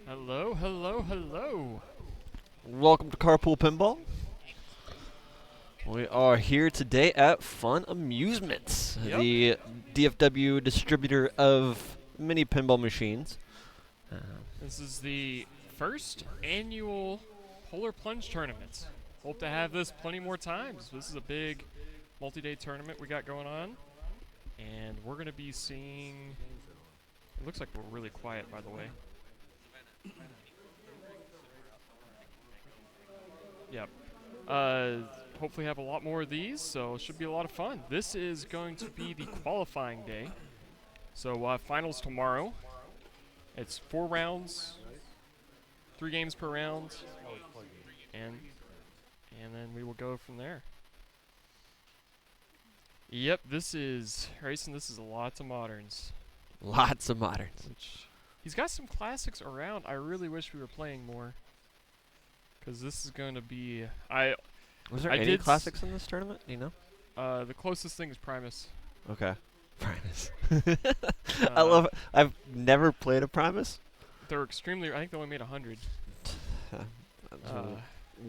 Hello, hello, hello. Welcome to Carpool Pinball. We are here today at Fun Amusements, Yep. the DFW distributor of mini pinball machines. This is the first annual Polar Plunge tournament. Hope to have this plenty more times. This is a big multi-day tournament we got going on. And we're going to be seeing... It looks like we're really quiet, by the way. Yep. Hopefully have a lot more of these, so it should be a lot of fun. This is going to be the qualifying day. So finals tomorrow. It's 4 rounds, 3 games per round, and then we will go from there. Yep, this is Grayson. This is lots of moderns. Lots of moderns. He's got some classics around. I really wish we were playing more, because this is going to be. Was there I any did classics in this tournament? Do you know? The closest thing is Primus. Okay. Primus. I love it. I've never played a Primus. They're extremely. I think they only made 100.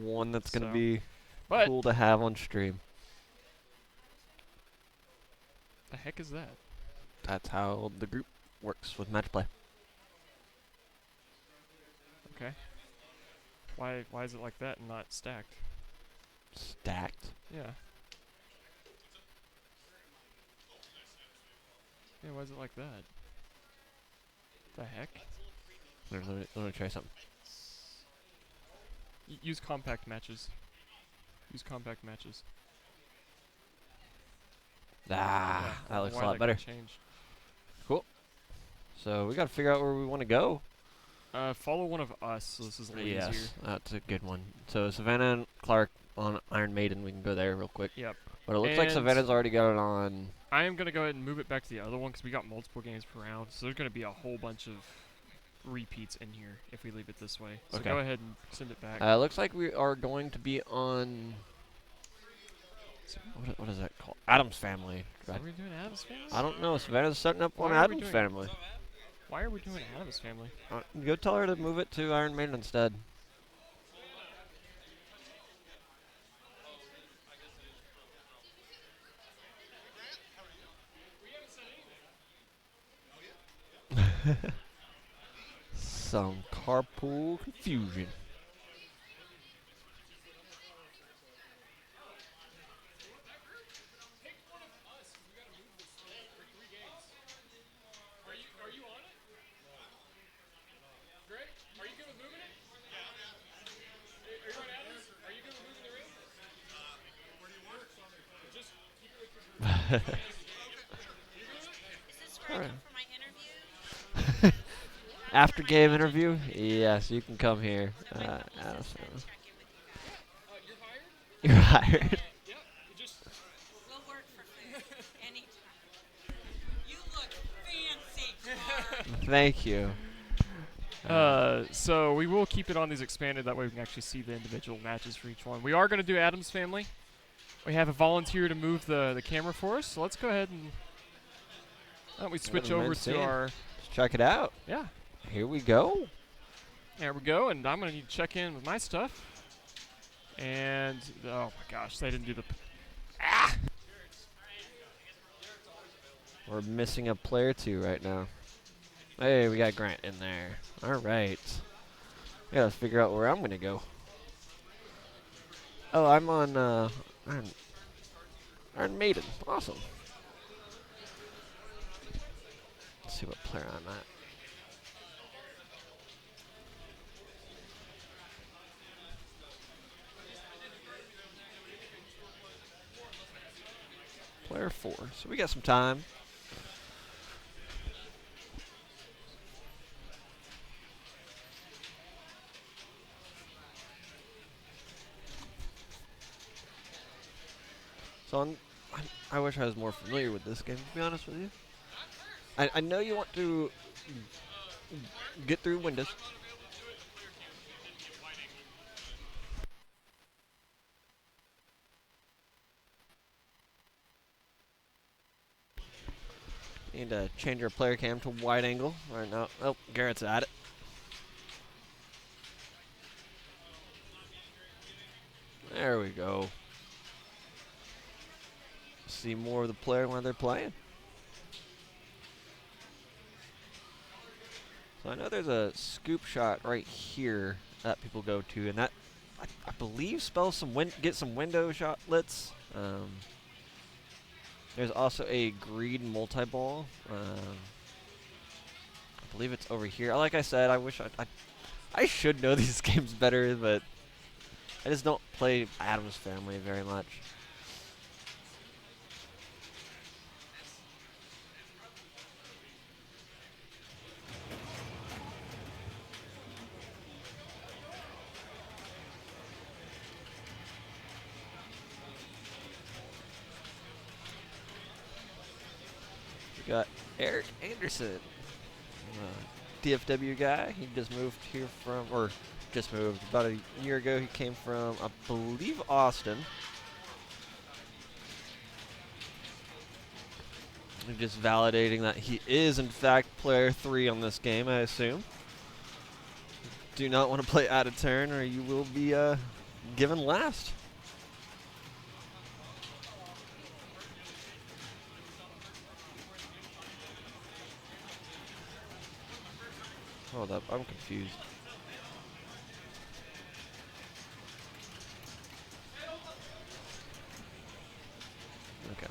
One that's going to so. be But cool to have on stream. the heck is that? That's how the group works with match play. Okay. Why is it like that and not stacked? Stacked. Yeah. Yeah, why is it like that? The heck? Let me try something. Use compact matches. Use compact matches. Ah, that looks a Why lot that better. got changed. So we got to figure out where we want to go. Follow one of us, so this is a little easier. Yes, that's a good one. So Savannah and Clark on Iron Maiden, we can go there real quick. Yep. But it looks like And Savannah's already got it on. I am going to go ahead and move it back to the other one because we got multiple games per round. So there's going to be a whole bunch of repeats in here if we leave it this way. So Okay. go ahead and send it back. Looks like we are going to be on. What is that called? Adam's Family. Are we doing Adam's Family? I don't know. Savannah's setting up on Why are we Adam's doing- Family. Why are we doing Adam's Family? Go tell her to move it to Iron Maiden instead. Some carpool confusion. Are you on it? Greg, are you good with moving it? Are you on Adams? Are you good with moving the ring? Where do you want it? Just keep it with your Is this where I come for my interview? After game interview? Yes, you can come here. Allison. You're You're hired? hired. Yep. You just We'll work for food anytime. You look fancy, Clark. Thank you. So we will keep it on these expanded. That way we can actually see the individual matches for each one. We are going to do Adam's Family. We have a volunteer to move the camera for us. So let's go ahead and why don't we switch don't mind over to seeing. our Let's check it out. yeah. Here we go. There we go. And I'm going to need to check in with my stuff. And oh my gosh, they didn't do the We're missing a player too right now. Hey, we got Grant in there. All right. We gotta figure out where I'm gonna go. Oh, I'm on Iron Maiden. Awesome. Let's see what player I'm at. Player 4. So we got some time. So I wish I was more familiar with this game, to be honest with you. I know you want to get through Windows. Need to change our player cam to wide angle right now. Oh, Garrett's at it. There we go. See more of the player when they're playing. So I know there's a scoop shot right here that people go to, and that I believe spells some get some window shotlets. There's also a green multi-ball. I believe it's over here. Like I said, I wish I should know these games better, but I just don't play Adam's Family very much. We got Eric Anderson, DFW guy. He just moved here from, or just moved about a year ago. He came from, I believe, Austin. I'm just validating that he is, in fact, player 3 on this game, I assume. Do not want to play out of turn, or you will be given last. Hold up, I'm confused. Okay.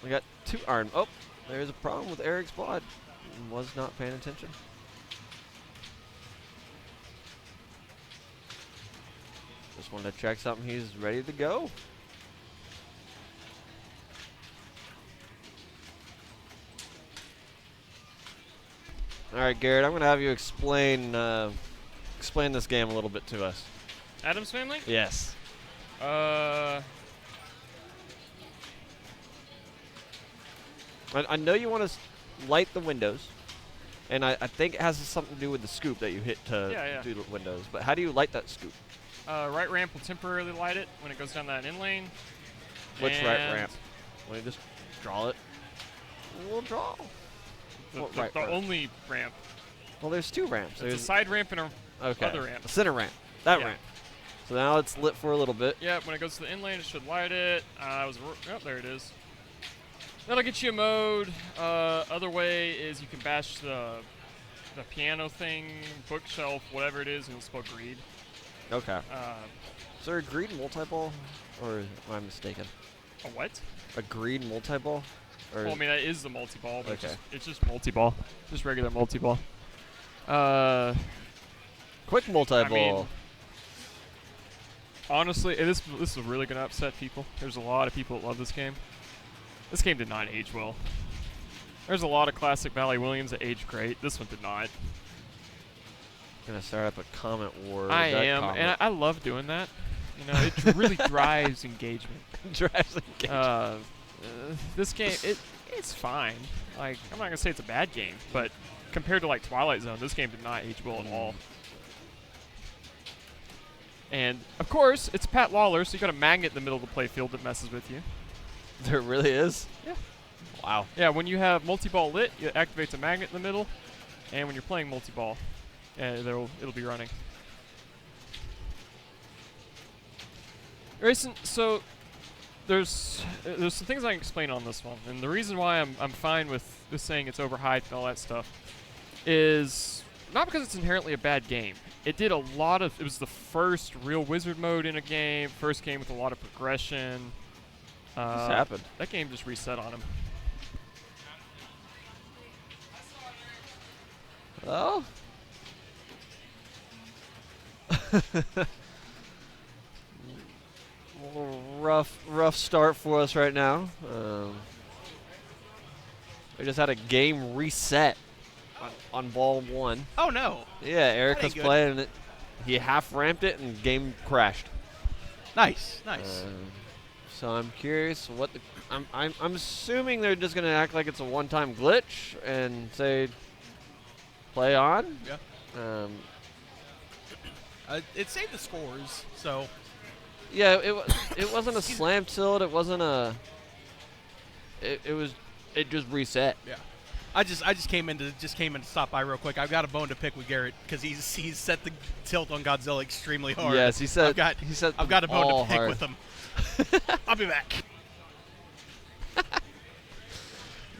We got 2 iron. Oh, there's a problem with Eric's blood. Was not paying attention. Just wanted to check something. He's ready to go. All right, Garrett, I'm going to have you explain this game a little bit to us. Adam's Family? Yes. I know you want to light the windows, and I think it has something to do with the scoop that you hit to do the windows. But how do you light that scoop? Right ramp will temporarily light it when it goes down that in lane. Which right ramp? Want to just draw it? We'll draw. The only ramp. Well, there's 2 ramps. There's a side ramp and a other ramp. A center ramp. That ramp. So now it's lit for a little bit. Yeah, when it goes to the in lane, it should light it. Oh, there it is. That'll get you a mode. Other way is you can bash the piano thing, bookshelf, whatever it is, and it'll spell greed. Okay. Is there a greed multi-ball, or am I mistaken? A what? A greed multi-ball? Well, I mean, that is the multi-ball, but okay. it's just multi-ball. Just regular multi-ball. Quick multi-ball. I mean, honestly, this is really going to upset people. There's a lot of people that love this game. This game did not age well. There's a lot of classic Valley Williams that aged great. This one did not. Gonna start up a comment war. I am, and I love doing that. You know, it really drives engagement. Drives engagement. This game, it's fine. Like, I'm not gonna say it's a bad game, but compared to like Twilight Zone, this game did not age well at all. And of course, it's Pat Lawler, so you got a magnet in the middle of the playfield that messes with you. There really is? Yeah. Wow. Yeah, when you have multi-ball lit, it activates a magnet in the middle, and when you're playing multi-ball, it'll be running. So there's some things I can explain on this one, and the reason why I'm fine with this saying it's overhyped and all that stuff is not because it's inherently a bad game. It was the first real wizard mode in a game, first game with a lot of progression. This happened. That game just reset on him. Oh. rough start for us right now. We just had a game reset on ball 1. Oh no! Yeah, Eric was playing and he half ramped it and game crashed. Nice. So I'm curious what I'm assuming they're just gonna act like it's a one-time glitch and say play on. Yeah. It saved the scores, so. Yeah, it wasn't a slam tilt. It wasn't a it just reset. Yeah. I just came in to stop by real quick. I've got a bone to pick with Garrett because he's set the tilt on Godzilla extremely hard. Yes, he said. I've got a bone to pick hard. with him. I'll be back.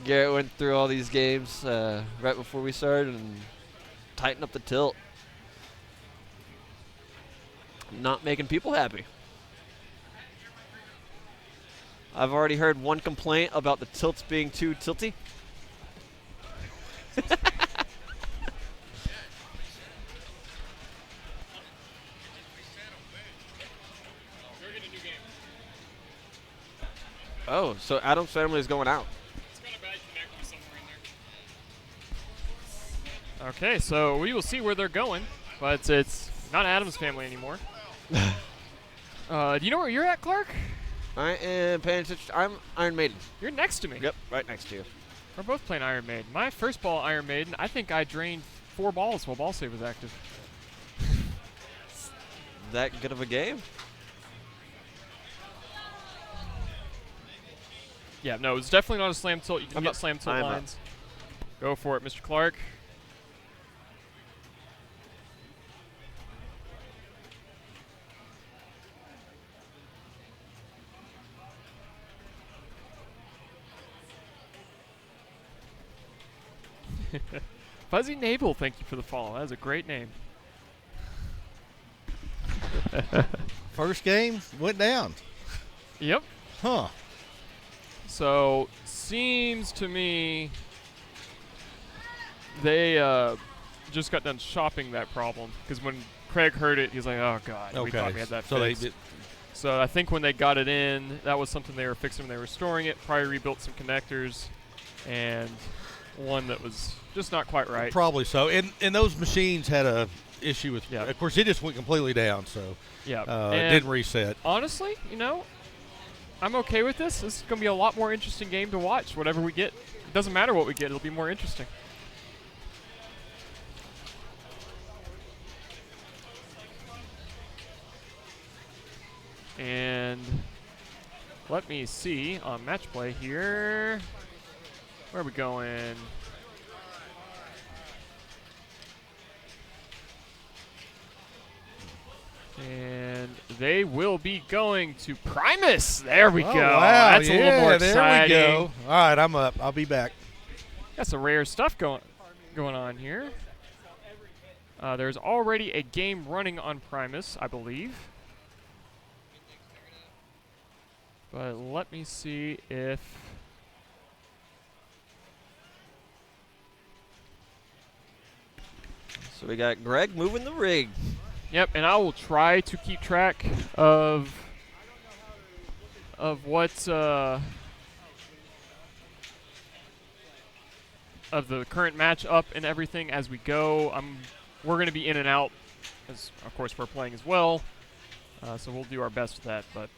Garrett went through all these games right before we started and tightened up the tilt. Not making people happy. I've already heard one complaint about the tilts being too tilty. Oh, so Adam's family is going out. Okay, so we will see where they're going, but it's not Adam's family anymore. Do you know where you're at, Clark? I am paying attention. I'm Iron Maiden. You're next to me. Yep, right next to you. We're both playing Iron Maiden. My first ball Iron Maiden, I think I drained 4 balls while ball save was active. That good of a game? Yeah, no, it's definitely not a slam tilt. You can I'm get up. slam tilt I'm up. lines. Go for it, Mr. Clark. Fuzzy Navel, thank you for the follow. That is a great name. First game went down. Yep. Huh. So, seems to me they just got done shopping that problem. Because when Craig heard it, he's like, oh, God, we thought we had that so fixed. So I think when they got it in, that was something they were fixing when they were storing it. Probably rebuilt some connectors and one that was just not quite right. Probably so. And those machines had a issue with. Yeah. Of course, it just went completely down. So Yeah. it And didn't reset. honestly, I'm okay with this. This is going to be a lot more interesting game to watch, whatever we get. It doesn't matter what we get. It'll be more interesting. And let me see on match play here. Where are we going? And they will be going to Primus. There we Oh, go. Wow, That's a little more there exciting. we go. All right, I'm up. I'll be back. Got some rare stuff going on here. There's already a game running on Primus, I believe. But let me see if... So we got Greg moving the rig. Yep, and I will try to keep track of what of the current matchup and everything as we go. We're going to be in and out, as of course we're playing as well. So we'll do our best with that. But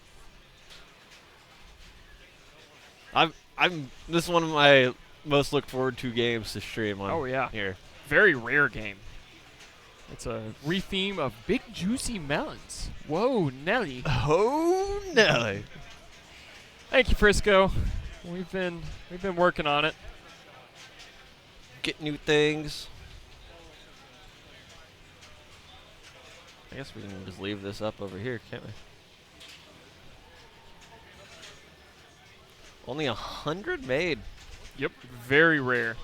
This is one of my most looked forward to games to stream on. oh yeah, Here. very rare game. It's a retheme of Big Juicy Melons. Whoa, Nelly. Oh, Nelly. Thank you, Frisco. We've been working on it. Get new things. I guess we can just leave this up over here, can't we? Only 100 made. Yep, very rare.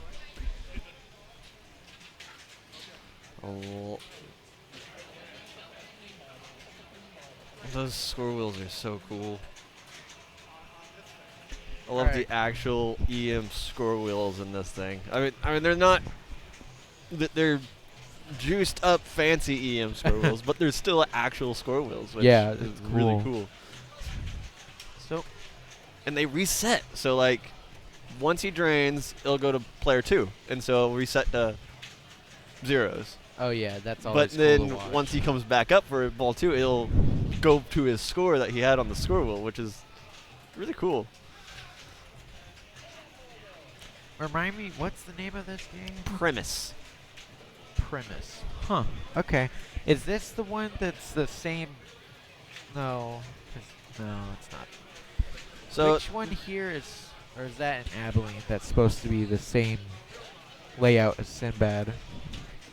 Oh. Those score wheels are so cool. I love the actual EM score wheels in this thing. I mean they're not they're juiced up fancy EM score wheels, but they're still actual score wheels, which Yeah, is it's really cool. cool. So and they reset. So like once he drains, it'll go to player 2, and so it'll reset to zeros. Oh yeah, that's all. But then once he comes back up for ball 2, it'll go to his score that he had on the score wheel, which is really cool. Remind me, what's the name of this game? Premise. Premise. Huh. Okay. Is this the one that's the same? No. No, it's not. So Which one here is? Or is that an Abilene that's supposed to be the same layout as Sinbad?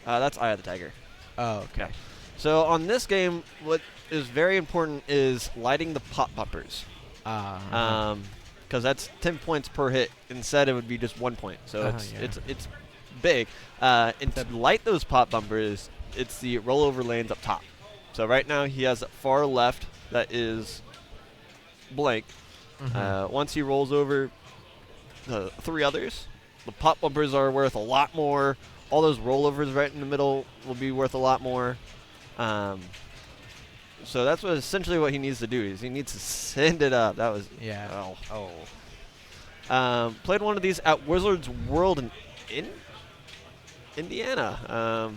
That's Eye of the Tiger. Oh, okay. So on this game, what is very important is lighting the pop bumpers. Uh-huh. Because that's 10 points per hit. Instead, it would be just 1 point. So Yeah. it's big. And to light those pop bumpers, it's the rollover lanes up top. So right now he has a far left that is blank. Once he rolls over the 3 others, the pop bumpers are worth a lot more. All those rollovers right in the middle will be worth a lot more. So that's essentially what he needs to do. Is he needs to send it up. That was played one of these at Wizards World in Indiana.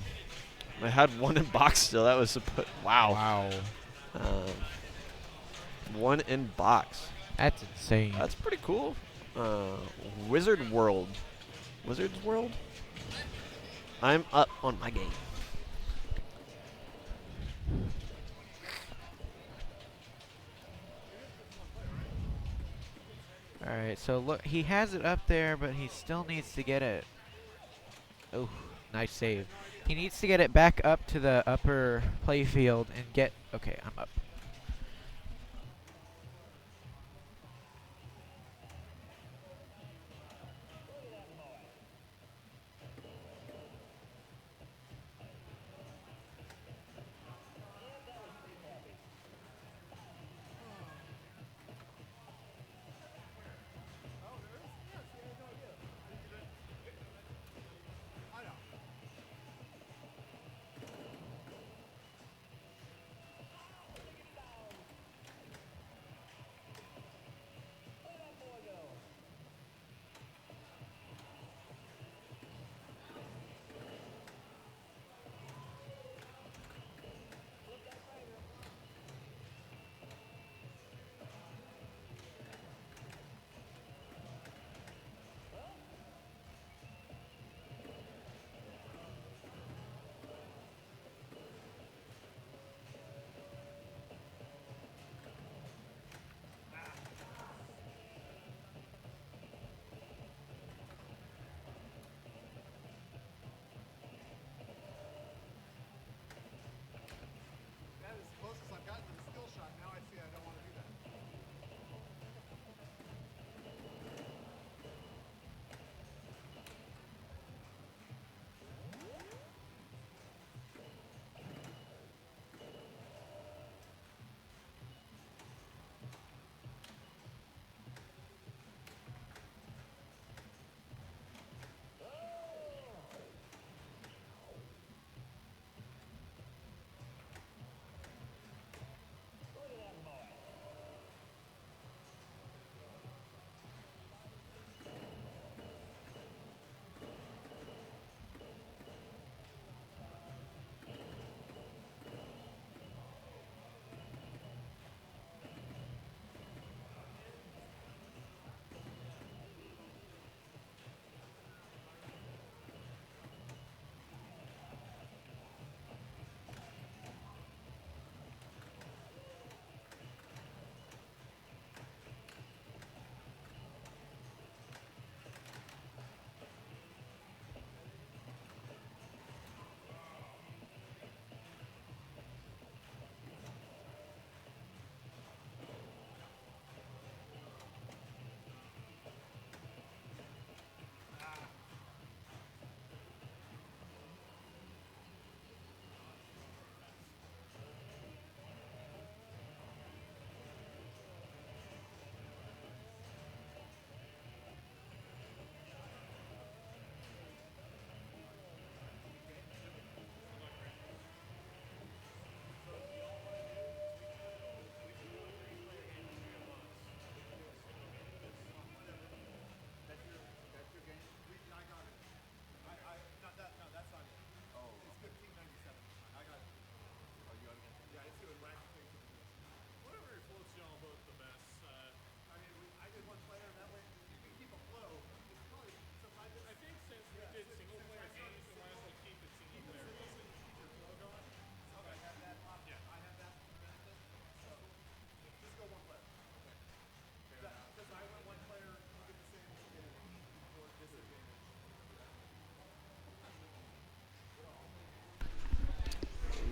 I had one in box still. That was wow. One in box. That's insane. That's pretty cool. Wizards World. I'm up on my game. Alright, so look, he has it up there, but he still needs to get it. Oh, nice save. He needs to get it back up to the upper playfield and get... Okay, I'm up.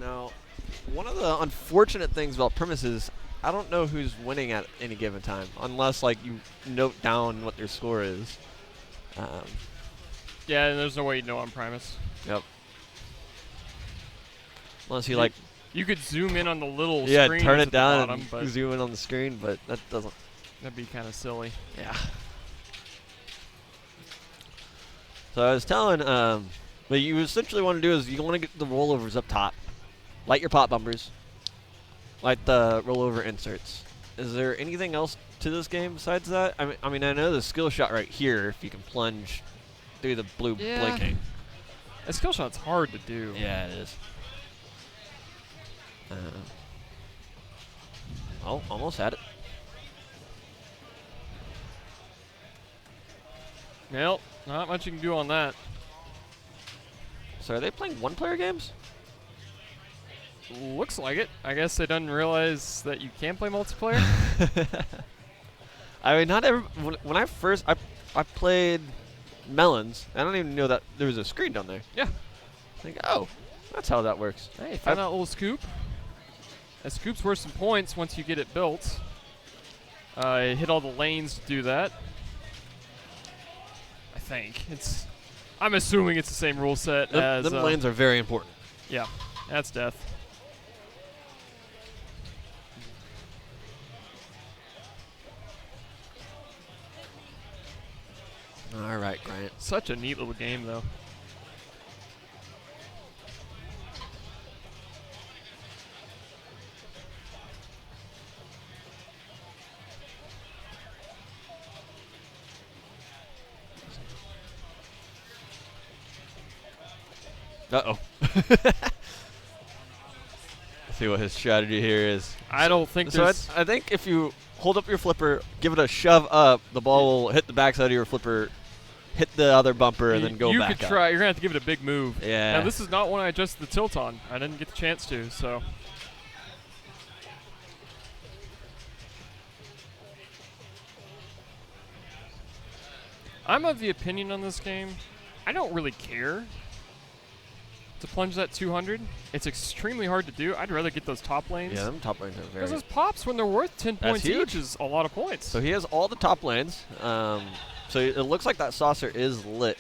Now, one of the unfortunate things about Primus is I don't know who's winning at any given time, unless like you note down what their score is. Yeah, and there's no way you'd know on Primus. Yep. Unless you like, You could zoom in on the little yeah, screen turn at it the down bottom, and but zoom in on the screen, but that doesn't. that'd be kind of silly. Yeah. So I was telling, what you essentially want to do is you want to get the rollovers up top, light your pop bumpers, light the rollover inserts. Is there anything else to this game besides that? I mean, I know the skill shot right here. If you can plunge through the blue blinking. A skill shot's hard to do. Yeah, it is. Oh, almost had it. Well, not much you can do on that. So are they playing one-player games? Looks like it. I guess they didn't realize that you can play multiplayer. I mean, not every. When I first I played Melons, I don't even know that there was a screen down there. Yeah. I think, oh, that's how that works. Hey, found that little scoop. A scoop's worth some points once you get it built. It hit all the lanes to do that. I think it's. I'm assuming it's the same rule set as. Them lanes are very important. Yeah, that's death. All right, Grant. Such a neat little game, though. Uh-oh. See what his strategy here is. I don't think So there's. I think if you hold up your flipper, give it a shove up, the ball will hit the backside of your flipper, hit the other bumper, and then go you back could up. try. You're gonna have to give it a big move. Yeah. Now this is not one I adjusted the tilt on. I didn't get the chance to. So. I'm of the opinion on this game. I don't really care to plunge that 200. It's extremely hard to do. I'd rather get those top lanes. Yeah, them top lanes are very. Because those pops, when they're worth 10 That's points huge. each, is a lot of points. So he has all the top lanes. So it looks like that saucer is lit.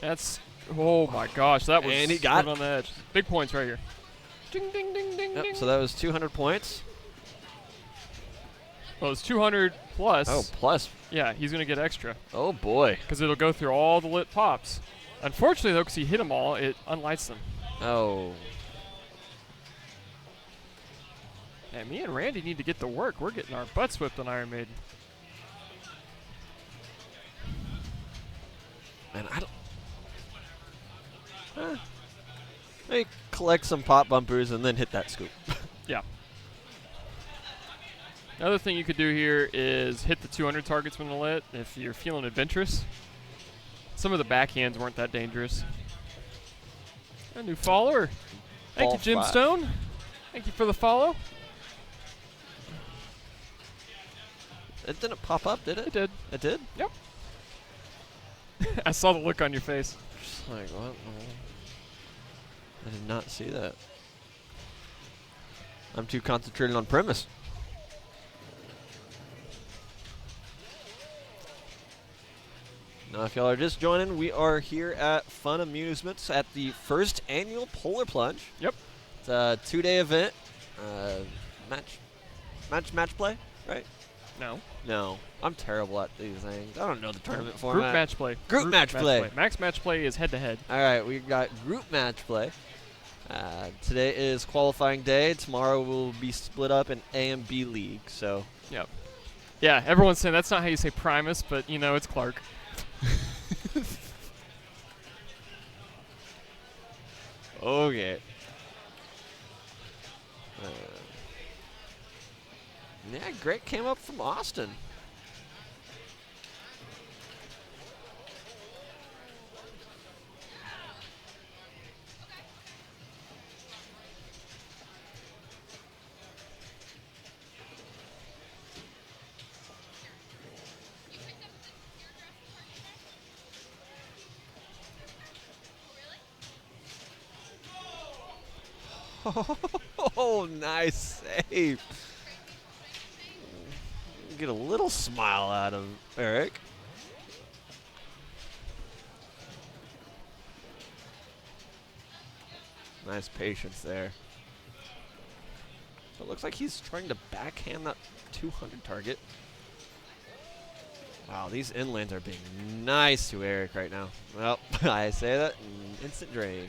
That's, oh my gosh, that was And he got right on the edge. Big points right here. Ding, ding, ding, ding, Yep, ding. so that was 200 points. Well, it's 200 plus. Oh, plus. Yeah, he's going to get extra. Oh, boy. Because it'll go through all the lit pops. Unfortunately, though, because he hit them all, it unlights them. Oh. Yeah, me and Randy need to get to work. We're getting our butts whipped on Iron Maiden. Man, I don't. They collect some pop bumpers and then hit that scoop. Yeah. Another thing you could do here is hit the 200 targets when they're lit if you're feeling adventurous. Some of the backhands weren't that dangerous. A new follower. Thank Ball you, Jim flat. Stone. Thank you for the follow. It didn't pop up, did it? It did. It did? Yep. I saw the look on your face. Just like, what? I did not see that. I'm too concentrated on premise. Now, if y'all are just joining, we are here at Fun Amusements at the first annual Polar Plunge. Yep. It's a 2-day event. Match play, right? No. No, I'm terrible at these things. I don't know the tournament Group format. match play. Group match play. Max match play is head to head. All right, we got group match play. Today is qualifying day. Tomorrow we'll be split up in A and B league. So Yep. Yeah, everyone's saying that's not how you say Primus, but you know it's Clark. okay. Yeah, Greg came up from Austin. Oh, nice save. Get a little smile out of Eric. Nice patience there. It looks like he's trying to backhand that 200 target. Wow, these inlanes are being nice to Eric right now. Well, I say that, instant drain.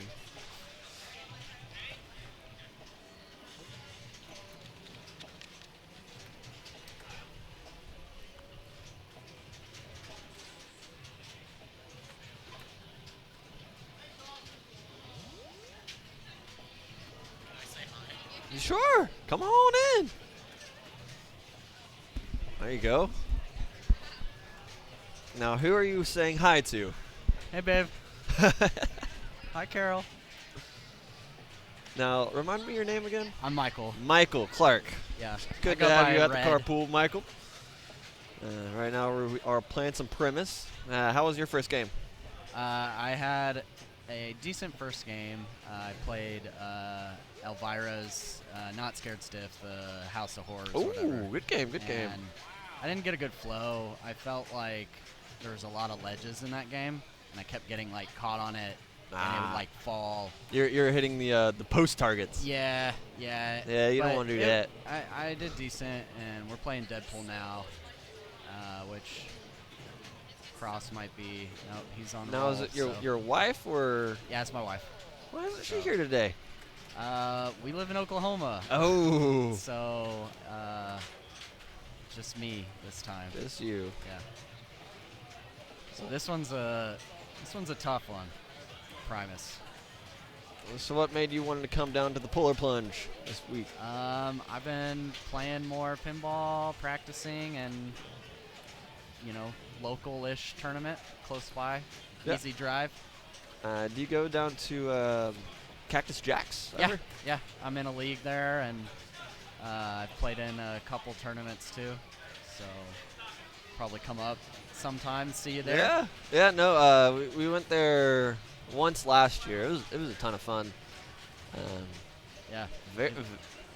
Sure, come on in. There you go. Now, who are you saying hi to? Hey, babe. Hi, Carol. Now, remind me your name again? I'm Michael. Michael Clark. Yeah. Good to have you at the carpool, Michael. Right now, we are playing some premise. How was your first game? I had a decent first game. I played Elvira's Not Scared Stiff, the House of Horrors. Ooh, whatever. good game, good game. And I didn't get a good flow. I felt like there was a lot of ledges in that game, and I kept getting like caught on it, and it would like fall. You're hitting the post targets. Yeah. Yeah, you don't But want to do that. I did decent, and we're playing Deadpool now, which Cross might be. Nope, he's on the Now, roll, is it so- your wife or? Yeah, it's my wife. Why isn't she So- here today? We live in Oklahoma, Oh, so just me this time. it's you. Yeah. So this one's a tough one, Primus. So what made you want to come down to the Polar Plunge this week? I've been playing more pinball, practicing, and local-ish tournament close by, Yeah. easy drive. Do you go down to Cactus Jacks? ever? Yeah, I'm in a league there, and I've played in a couple tournaments too, so probably come up sometime, see you there. Yeah. No, we went there once last year. It was a ton of fun. Yeah, Very,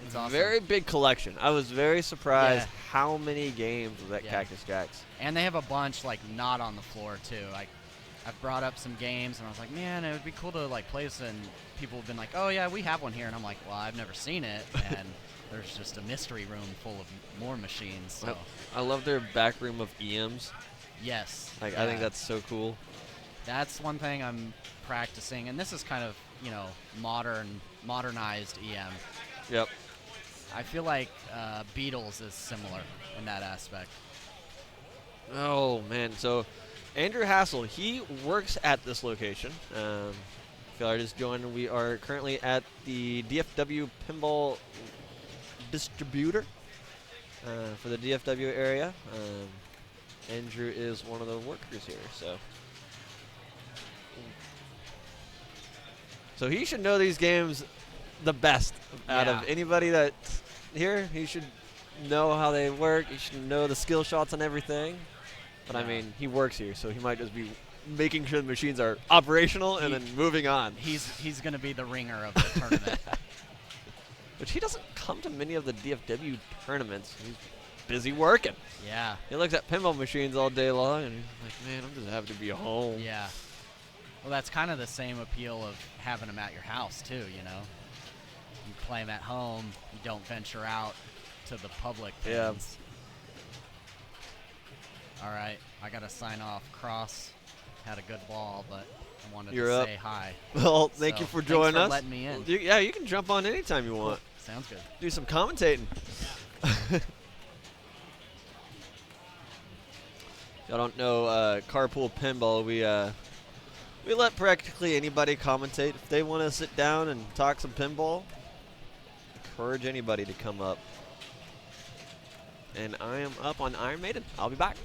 it's awesome. very big collection. I was very surprised Yeah. how many games was at Yeah. Cactus Jacks. And they have a bunch like not on the floor too. Like I've brought up some games and I was like, man, it would be cool to like play this. And people have been like, oh yeah, we have one here. And I'm like, well, I've never seen it. And there's just a mystery room full of more machines. So I love their back room of EMs. yes, I think yeah. that's so cool. That's one thing I'm practicing. And this is kind of modernized EM. Yep. I feel like Beatles is similar in that aspect. Oh man, so Andrew Hassel, he works at this location. If y'all are just joining, we are currently at the DFW Pinball Distributor for the DFW area. Andrew is one of the workers here, so he should know these games the best out of Yeah. anybody that's here. He should know how they work. He should know the skill shots and everything. But I Yeah. mean, he works here, so he might just be making sure the machines are operational and then moving on. He's going to be the ringer of the tournament. Which he doesn't come to many of the DFW tournaments. He's busy working. Yeah. He looks at pinball machines all day long, and he's like, man, I'm just happy to be home. Yeah. Well, that's kind of the same appeal of having them at your house, too, you know? You play them at home, you don't venture out to the public Yeah. pins. All right, I got to sign off. Cross had a good ball, but I wanted You're to up. say hi. Well, thank So, you for thanks joining for us. letting me in. Yeah, you can jump on anytime you want. Sounds good. Do some commentating. Y'all don't know Carpool Pinball. We let practically anybody commentate. If they want to sit down and talk some pinball, encourage anybody to come up. And I am up on Iron Maiden. I'll be back.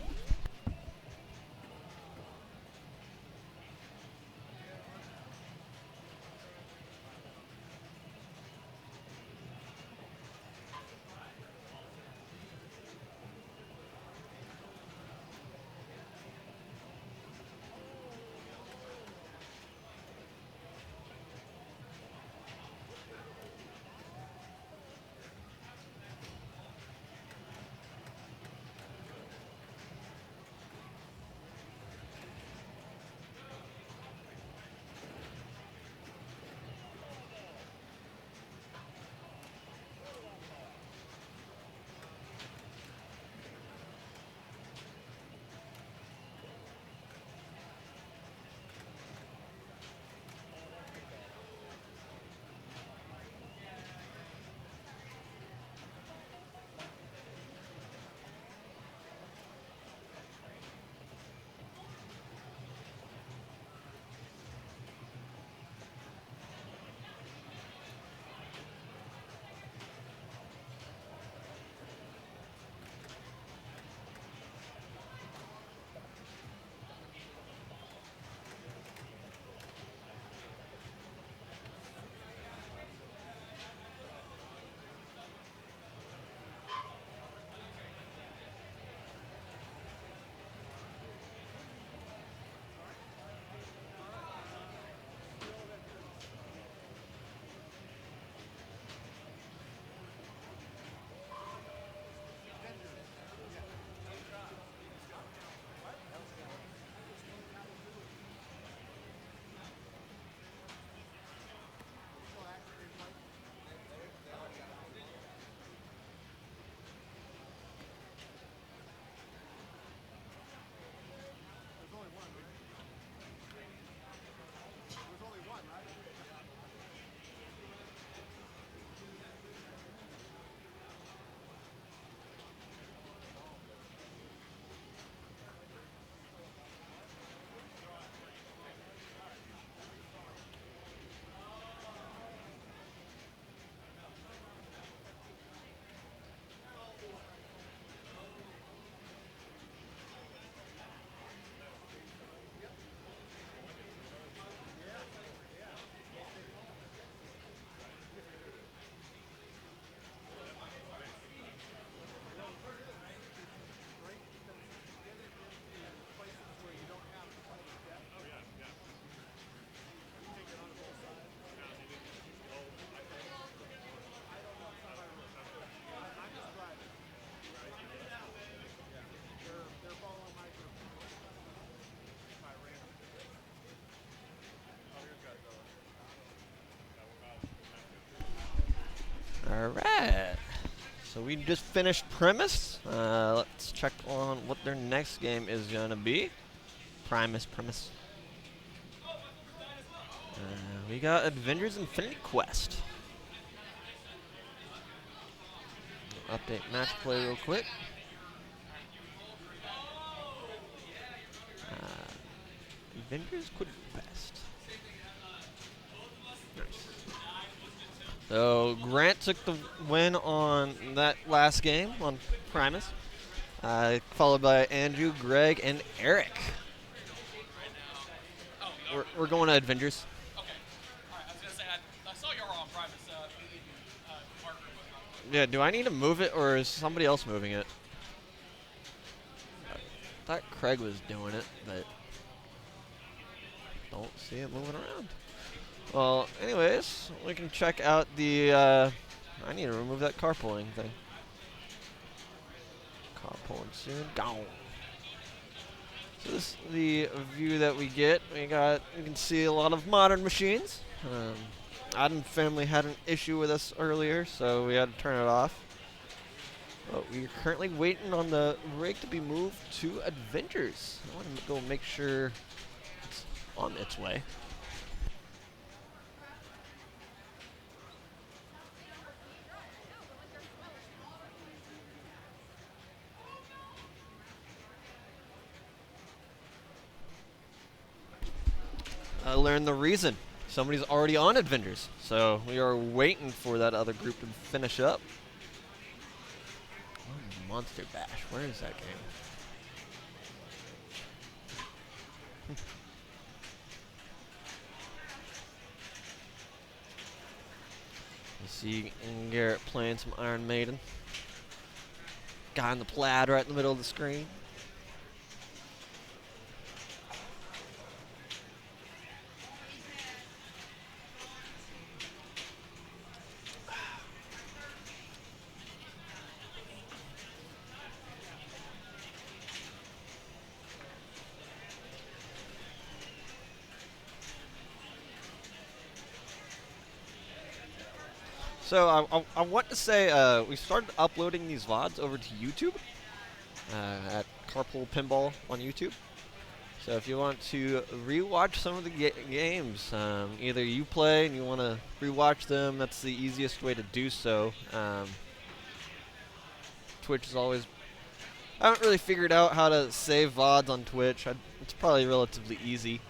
All right. So we just finished premise. Let's check on what their next game is gonna be. Primus. We got Avengers Infinity Quest. Update match play real quick. Avengers Quest. Nice. So Grant took the win on that last game on Primus, followed by Andrew, Greg, and Eric. We're going to Avengers. Okay. All right. I was gonna say I saw you were on Primus. Yeah, do I need to move it, or is somebody else moving it? I thought Craig was doing it, but don't see it moving around. Well, anyways, we can check out the, I need to remove that carpooling thing. Carpooling soon, gone. So this is the view that we get. You can see a lot of modern machines. Adam family had an issue with us earlier, so we had to turn it off. But we're currently waiting on the rig to be moved to Avengers. I want to go make sure it's on its way. I learned the reason. Somebody's already on Avengers, so we are waiting for that other group to finish up. Oh, Monster Bash, where is that game? You see Garrett playing some Iron Maiden. Guy in the plaid right in the middle of the screen. So I want to say we started uploading these VODs over to YouTube at Carpool Pinball on YouTube. So if you want to rewatch some of the games, either you play and you want to rewatch them, that's the easiest way to do so. Twitch is always... I haven't really figured out how to save VODs on Twitch. It's probably relatively easy.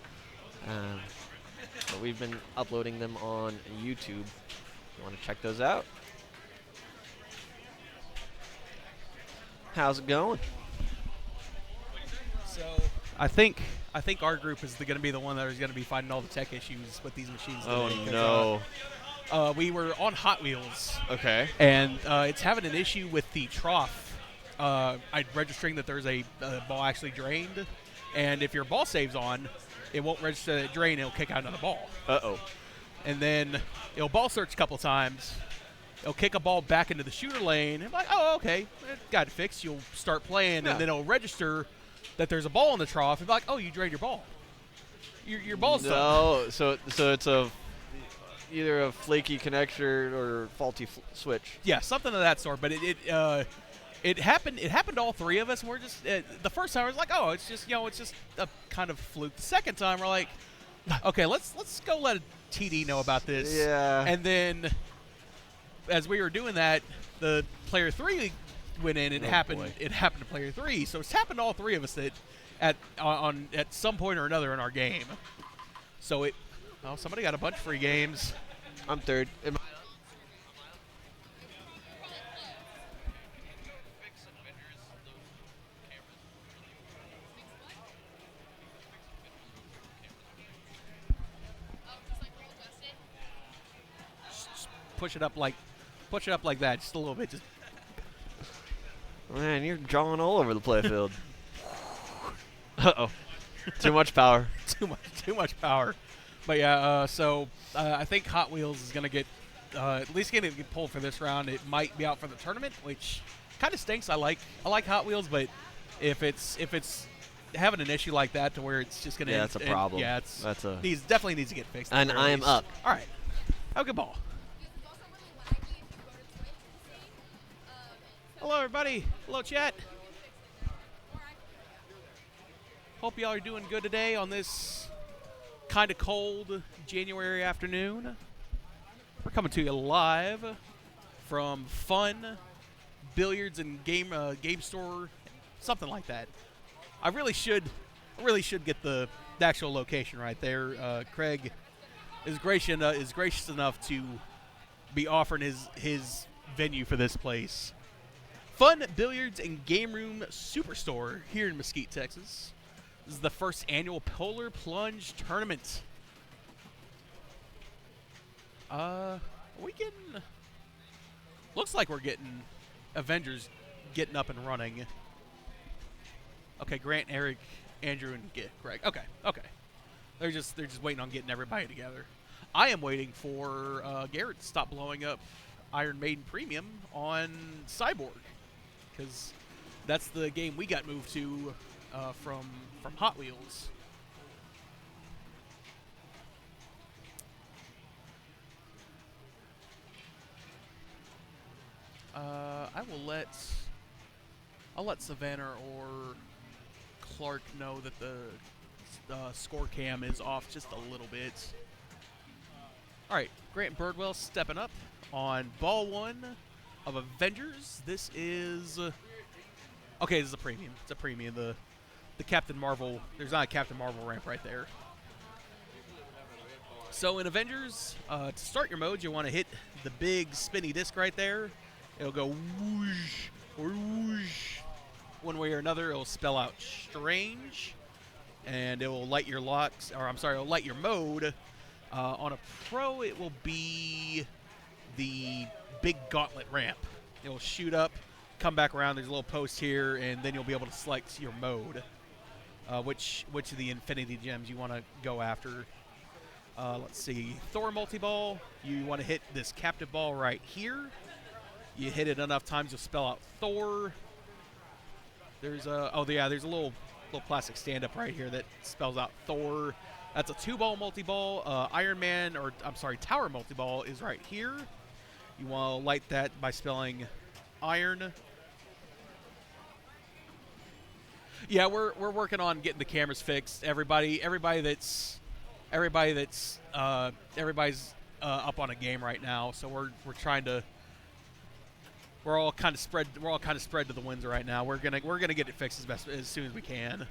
But we've been uploading them on YouTube. You want to check those out? How's it going? So I think our group is going to be the one that is going to be finding all the tech issues with these machines. Oh today, 'cause, no. we were on Hot Wheels, Okay. and it's having an issue with the trough. I'm registering that there's a ball actually drained, and if your ball saves on, it won't register that drain. It'll kick out another ball. Uh-oh. And then it'll ball search a couple times. It'll kick a ball back into the shooter lane. I'm like, oh, okay, it got it fixed. You'll start playing, Yeah. and then it'll register that there's a ball in the trough. And be like, oh, you drained your ball. Your ball's done. No, so it's either a flaky connector or faulty switch. Yeah, something of that sort. But it happened. It happened to all three of us. And we're just the first time I was like, oh, it's just a kind of fluke. The second time we're like, okay, let's go let TD know about this. Yeah. And then as we were doing that, the player 3 went in and Oh, happened. boy. It happened to player 3. So it's happened to all three of us that at some point or another in our game. So somebody got a bunch of free games. I'm third. Just push it up like that, just a little bit. Just Man, you're drawing all over the playfield. Uh-oh. Too much power. too much power. But yeah, so I think Hot Wheels is gonna get at least gonna get pulled for this round. It might be out for the tournament, which kind of stinks. I like Hot Wheels, but if it's having an issue like that to where it's just gonna Yeah, that's a problem. Yeah, it's That's a definitely needs to get fixed. at And the I very am least. up. All right, have a good ball. everybody. Hello, chat. Hope y'all are doing good today on this kind of cold January afternoon. We're coming to you live from Fun Billiards and Game Store, something like that. I really should get the actual location right there. Craig is gracious enough to be offering his venue for this place. Fun Billiards and Game Room Superstore here in Mesquite, Texas. This is the first annual Polar Plunge tournament. We getting? Looks like we're getting Avengers getting up and running. Okay, Grant, Eric, Andrew, and Greg. Okay. They're just waiting on getting everybody together. I am waiting for Garrett to stop blowing up Iron Maiden Premium on Cyborg, because that's the game we got moved to from Hot Wheels. I'll let Savannah or Clark know that the score cam is off just a little bit. All right, Grant Birdwell stepping up on ball one of Avengers. This is okay. This is a premium. It's a premium. The Captain Marvel. There's not a Captain Marvel ramp right there. So in Avengers, to start your mode, you want to hit the big spinny disc right there. It'll go whoosh or whoosh. One way or another, it'll spell out strange, and it will light your locks. Or I'm sorry, it'll light your mode. On a pro, it will be the big gauntlet ramp. It will shoot up, come back around. There's a little post here, and then you'll be able to select your mode, which of the Infinity Gems you want to go after. Let's see, Thor multi-ball. You want to hit this captive ball right here. You hit it enough times, you'll spell out Thor. There's a there's a little plastic stand-up right here that spells out Thor. That's a 2-ball multi-ball. Iron Man, or I'm sorry, Tower multi-ball is right here. You want to light that by spelling iron. Yeah, we're working on getting the cameras fixed. Everybody's up on a game right now, so we're trying to. We're all kind of spread to the winds right now. We're gonna get it fixed as soon as we can.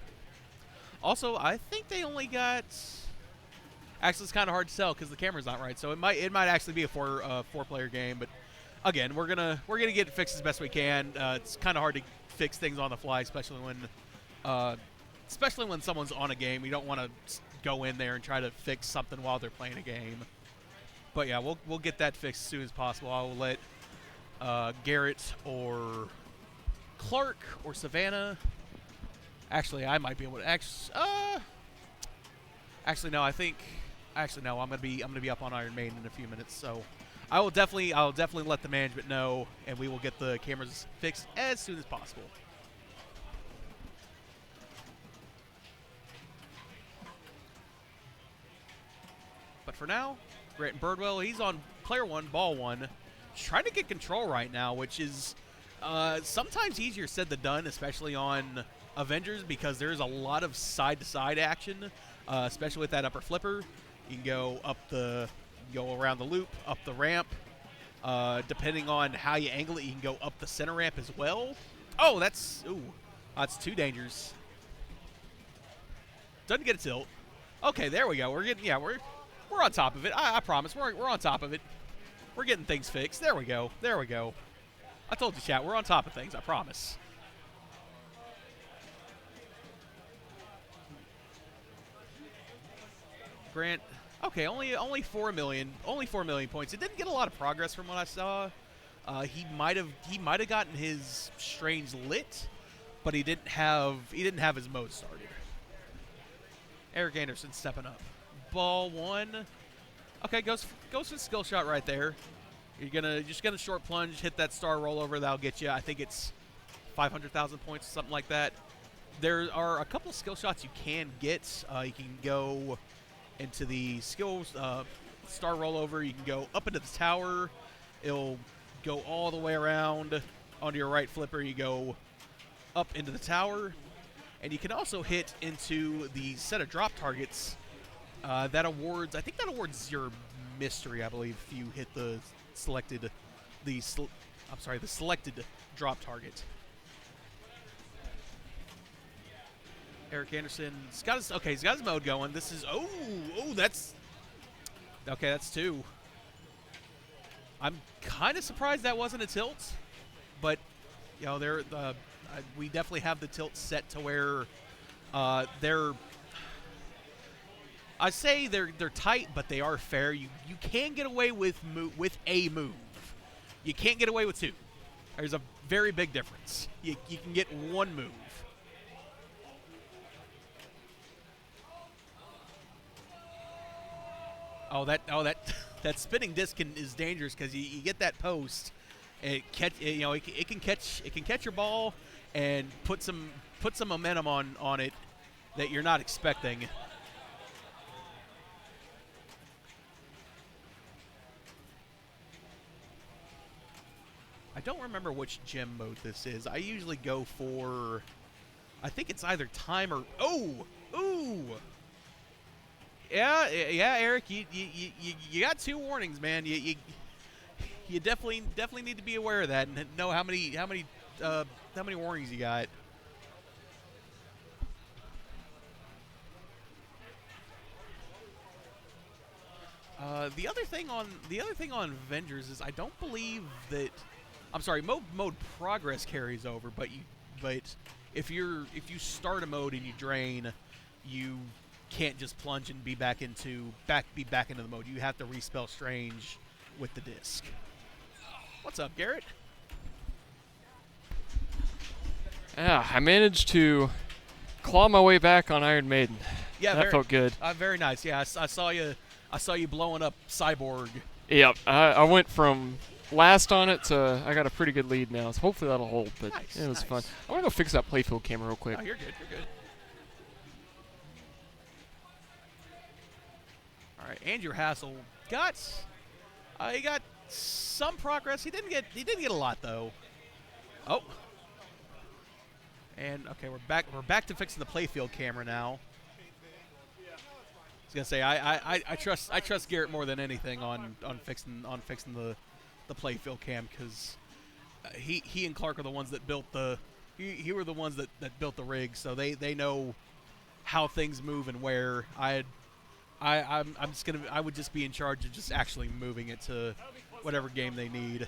Also, I think they only got. Actually, it's kind of hard to tell because the camera's not right. So it might actually be a four-player game. But again, we're gonna get it fixed as best we can. It's kind of hard to fix things on the fly, especially when someone's on a game. You don't want to go in there and try to fix something while they're playing a game. But yeah, we'll get that fixed as soon as possible. I will let Garrett or Clark or Savannah. Actually, I might be able to. Actually, no. I'm gonna be up on Iron Maiden in a few minutes. So, I'll definitely let the management know, and we will get the cameras fixed as soon as possible. But for now, Grant Birdwell, he's on player one, ball one. He's trying to get control right now, which is sometimes easier said than done, especially on Avengers, because there's a lot of side-to-side action, especially with that upper flipper. You can go around the loop, up the ramp. Depending on how you angle it, you can go up the center ramp as well. Oh, that's too dangerous. Doesn't get a tilt. Okay, there we go. We're on top of it. I promise. We're on top of it. We're getting things fixed. There we go. I told you, chat. We're on top of things. I promise. Grant. Okay, only 4 million. Only 4 million points. It didn't get a lot of progress from what I saw. He might have gotten his strange lit, but he didn't have his mode started. Eric Anderson stepping up. Ball one. Okay, goes for the skill shot right there. You're just gonna short plunge, hit that star rollover. That'll get you. I think it's 500,000 points, something like that. There are a couple skill shots you can get. You can go into the skills star rollover. You can go up into the tower. It'll go all the way around. onto your right flipper, you go up into the tower, and you can also hit into the set of drop targets that awards. I think that awards your mystery. I believe if you hit the selected, the selected drop target. Eric Anderson's got his he's got his mode going. This is that's okay. That's 2. I'm kind of surprised that wasn't a tilt, but you know we definitely have the tilt set to where they're. I say they're tight, but they are fair. You can get away with a move. You can't get away with 2. There's a very big difference. You can get 1 move. That spinning disc is dangerous because you get that post. It can catch your ball and put some momentum on it that you're not expecting. I don't remember which gem mode this is. I usually go for, I think it's either time or Yeah, Eric, you got 2 warnings, man. You definitely need to be aware of that and know how many warnings you got. The other thing on Avengers is I don't believe that. I'm sorry, mode progress carries over, but if you start a mode and you drain, you can't just plunge and be back into the mode. You have to respell strange with the disc. What's up, Garrett? Yeah, I managed to claw my way back on Iron Maiden. Yeah, that felt good. Very nice. Yeah, I saw you blowing up Cyborg. Yep, I went from last on it to I got a pretty good lead now. So hopefully that'll hold. But Nice, it was nice. fun. I want to go fix that playfield camera real quick. Oh, you're good. You're good. All right, Andrew Hassel got he got some progress. He didn't get a lot though. Oh. And okay, we're back to fixing the playfield camera now. I was gonna say I trust Garrett more than anything on fixing the playfield cam because he and Clark are the ones that built he were the ones that built the rig, so they know how things move and where. I would just be in charge of just actually moving it to whatever game they need.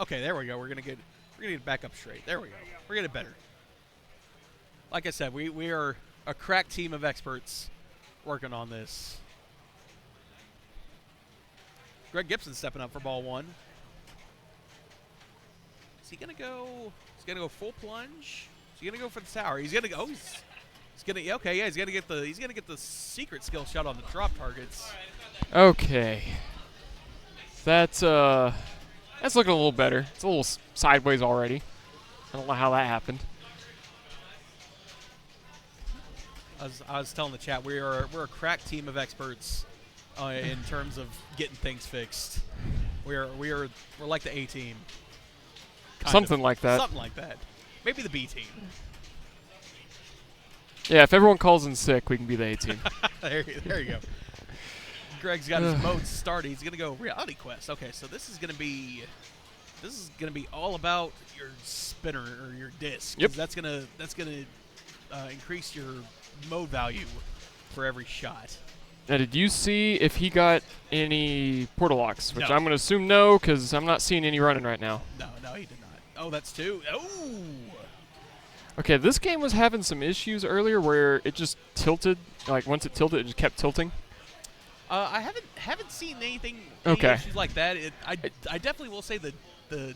Okay, there we go. We're gonna get it back up straight. There we go. We're getting it better. Like I said, we are a crack team of experts working on this. Greg Gibson stepping up for ball 1. Is he gonna go? He's gonna go full plunge. Is he gonna go for the tower? He's gonna go. Oh, he's gonna. Okay, yeah. He's gonna get the secret skill shot on the drop targets. Okay. That's looking a little better. It's a little sideways already. I don't know how that happened. I was telling the chat we're a crack team of experts in terms of getting things fixed. We're like the A team. Something like that. Something like that. Maybe the B team. Yeah, if everyone calls in sick, we can be the A team. there you go. Greg's got his mode started. He's gonna go Reality Quest. Okay, so this is gonna be all about your spinner or your disc. Yep. That's gonna increase your mode value for every shot. Now, did you see if he got any portal locks? Which No. I'm going to assume no, because I'm not seeing any running right now. No, he did not. Oh, that's 2. Oh. Okay, this game was having some issues earlier where it just tilted. Like, once it tilted, it just kept tilting. I haven't seen any Okay. issues like that. I definitely will say that the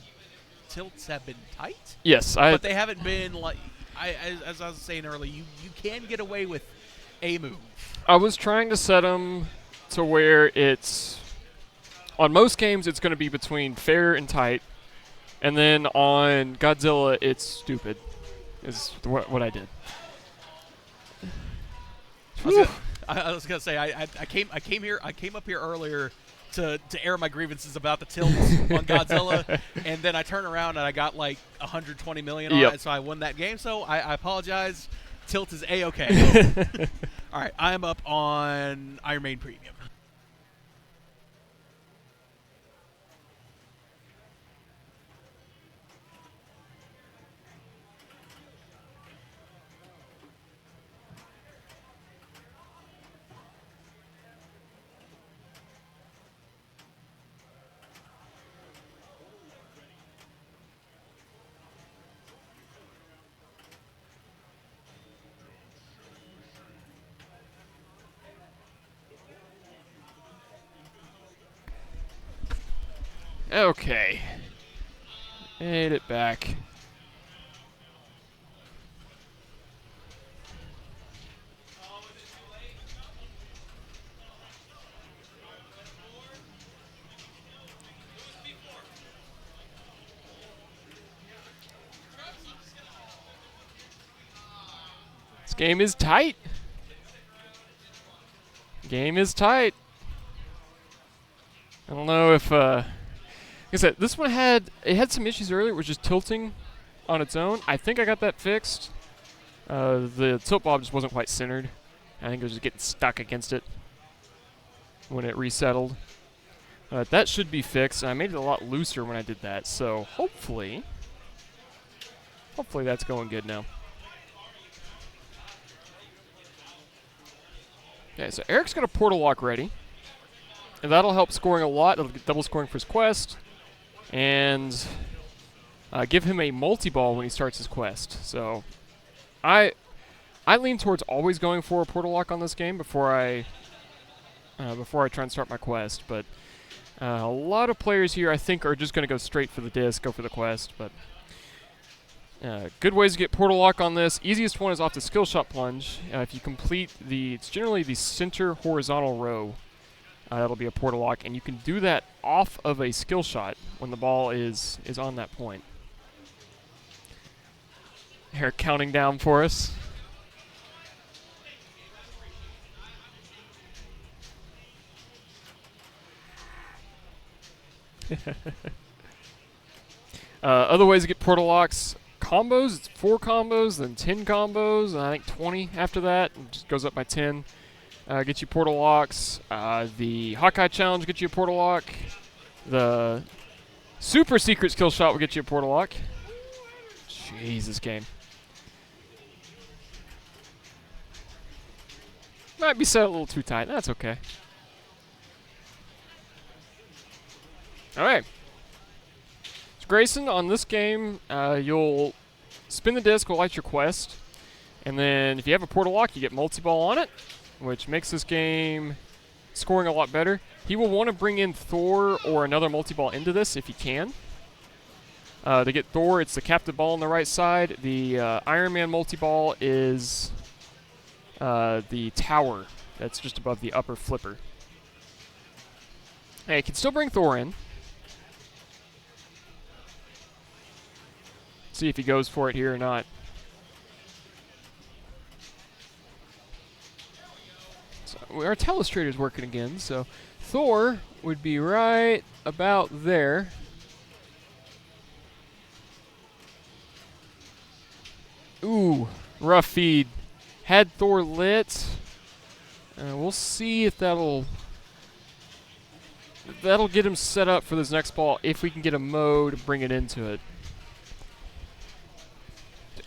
tilts have been tight. Yes, But they haven't been like as I was saying earlier. You can get away with a move. I was trying to set them to where it's on most games it's going to be between fair and tight, and then on Godzilla it's stupid. is what I did. I was gonna say I came up here earlier to air my grievances about the tilt on Godzilla, and then I turned around and I got like 120 million on Yep. it, so I won that game. So I apologize. Tilt is a-okay. All right, I am up on Iron Maiden Premium. Okay. Made it back. This game is tight. Game is tight. I don't know if like I said, this one had some issues earlier. It was just tilting on its own. I think I got that fixed. The tilt bob just wasn't quite centered. I think it was just getting stuck against it when it resettled. That should be fixed. I made it a lot looser when I did that, so hopefully that's going good now. Okay, so Eric's got a portal lock ready, and that'll help scoring a lot. It'll get double scoring for his quest, and give him a multi-ball when he starts his quest. So I lean towards always going for a portal lock on this game before I try and start my quest. But a lot of players here, I think, are just going to go straight for the disc, go for the quest. But good ways to get portal lock on this. Easiest one is off the skill shot plunge. If you complete it's generally the center horizontal row. That'll be a portal lock, and you can do that off of a skill shot when the ball is on that point. Eric counting down for us. Other ways to get portal locks. Combos, it's 4 combos, then 10 combos, and I think 20 after that. It just goes up by 10. Get you portal locks. The Hawkeye Challenge gets you a portal lock. The Super Secret Skill Shot will get you a portal lock. Jeez, this game. Might be set a little too tight. That's okay. Alright. So Grayson, on this game, you'll spin the disc, will light your quest. And then if you have a portal lock, you get multi-ball on it, which makes this game scoring a lot better. He will want to bring in Thor or another multi-ball into this if he can. To get Thor, it's the captive ball on the right side. The Iron Man multi-ball is the tower that's just above the upper flipper. Hey, you can still bring Thor in. See if he goes for it here or not. So our telestrator's working again, so Thor would be right about there. Ooh, rough feed. Had Thor lit. We'll see if that'll get him set up for this next ball if we can get a Mo to bring it into it.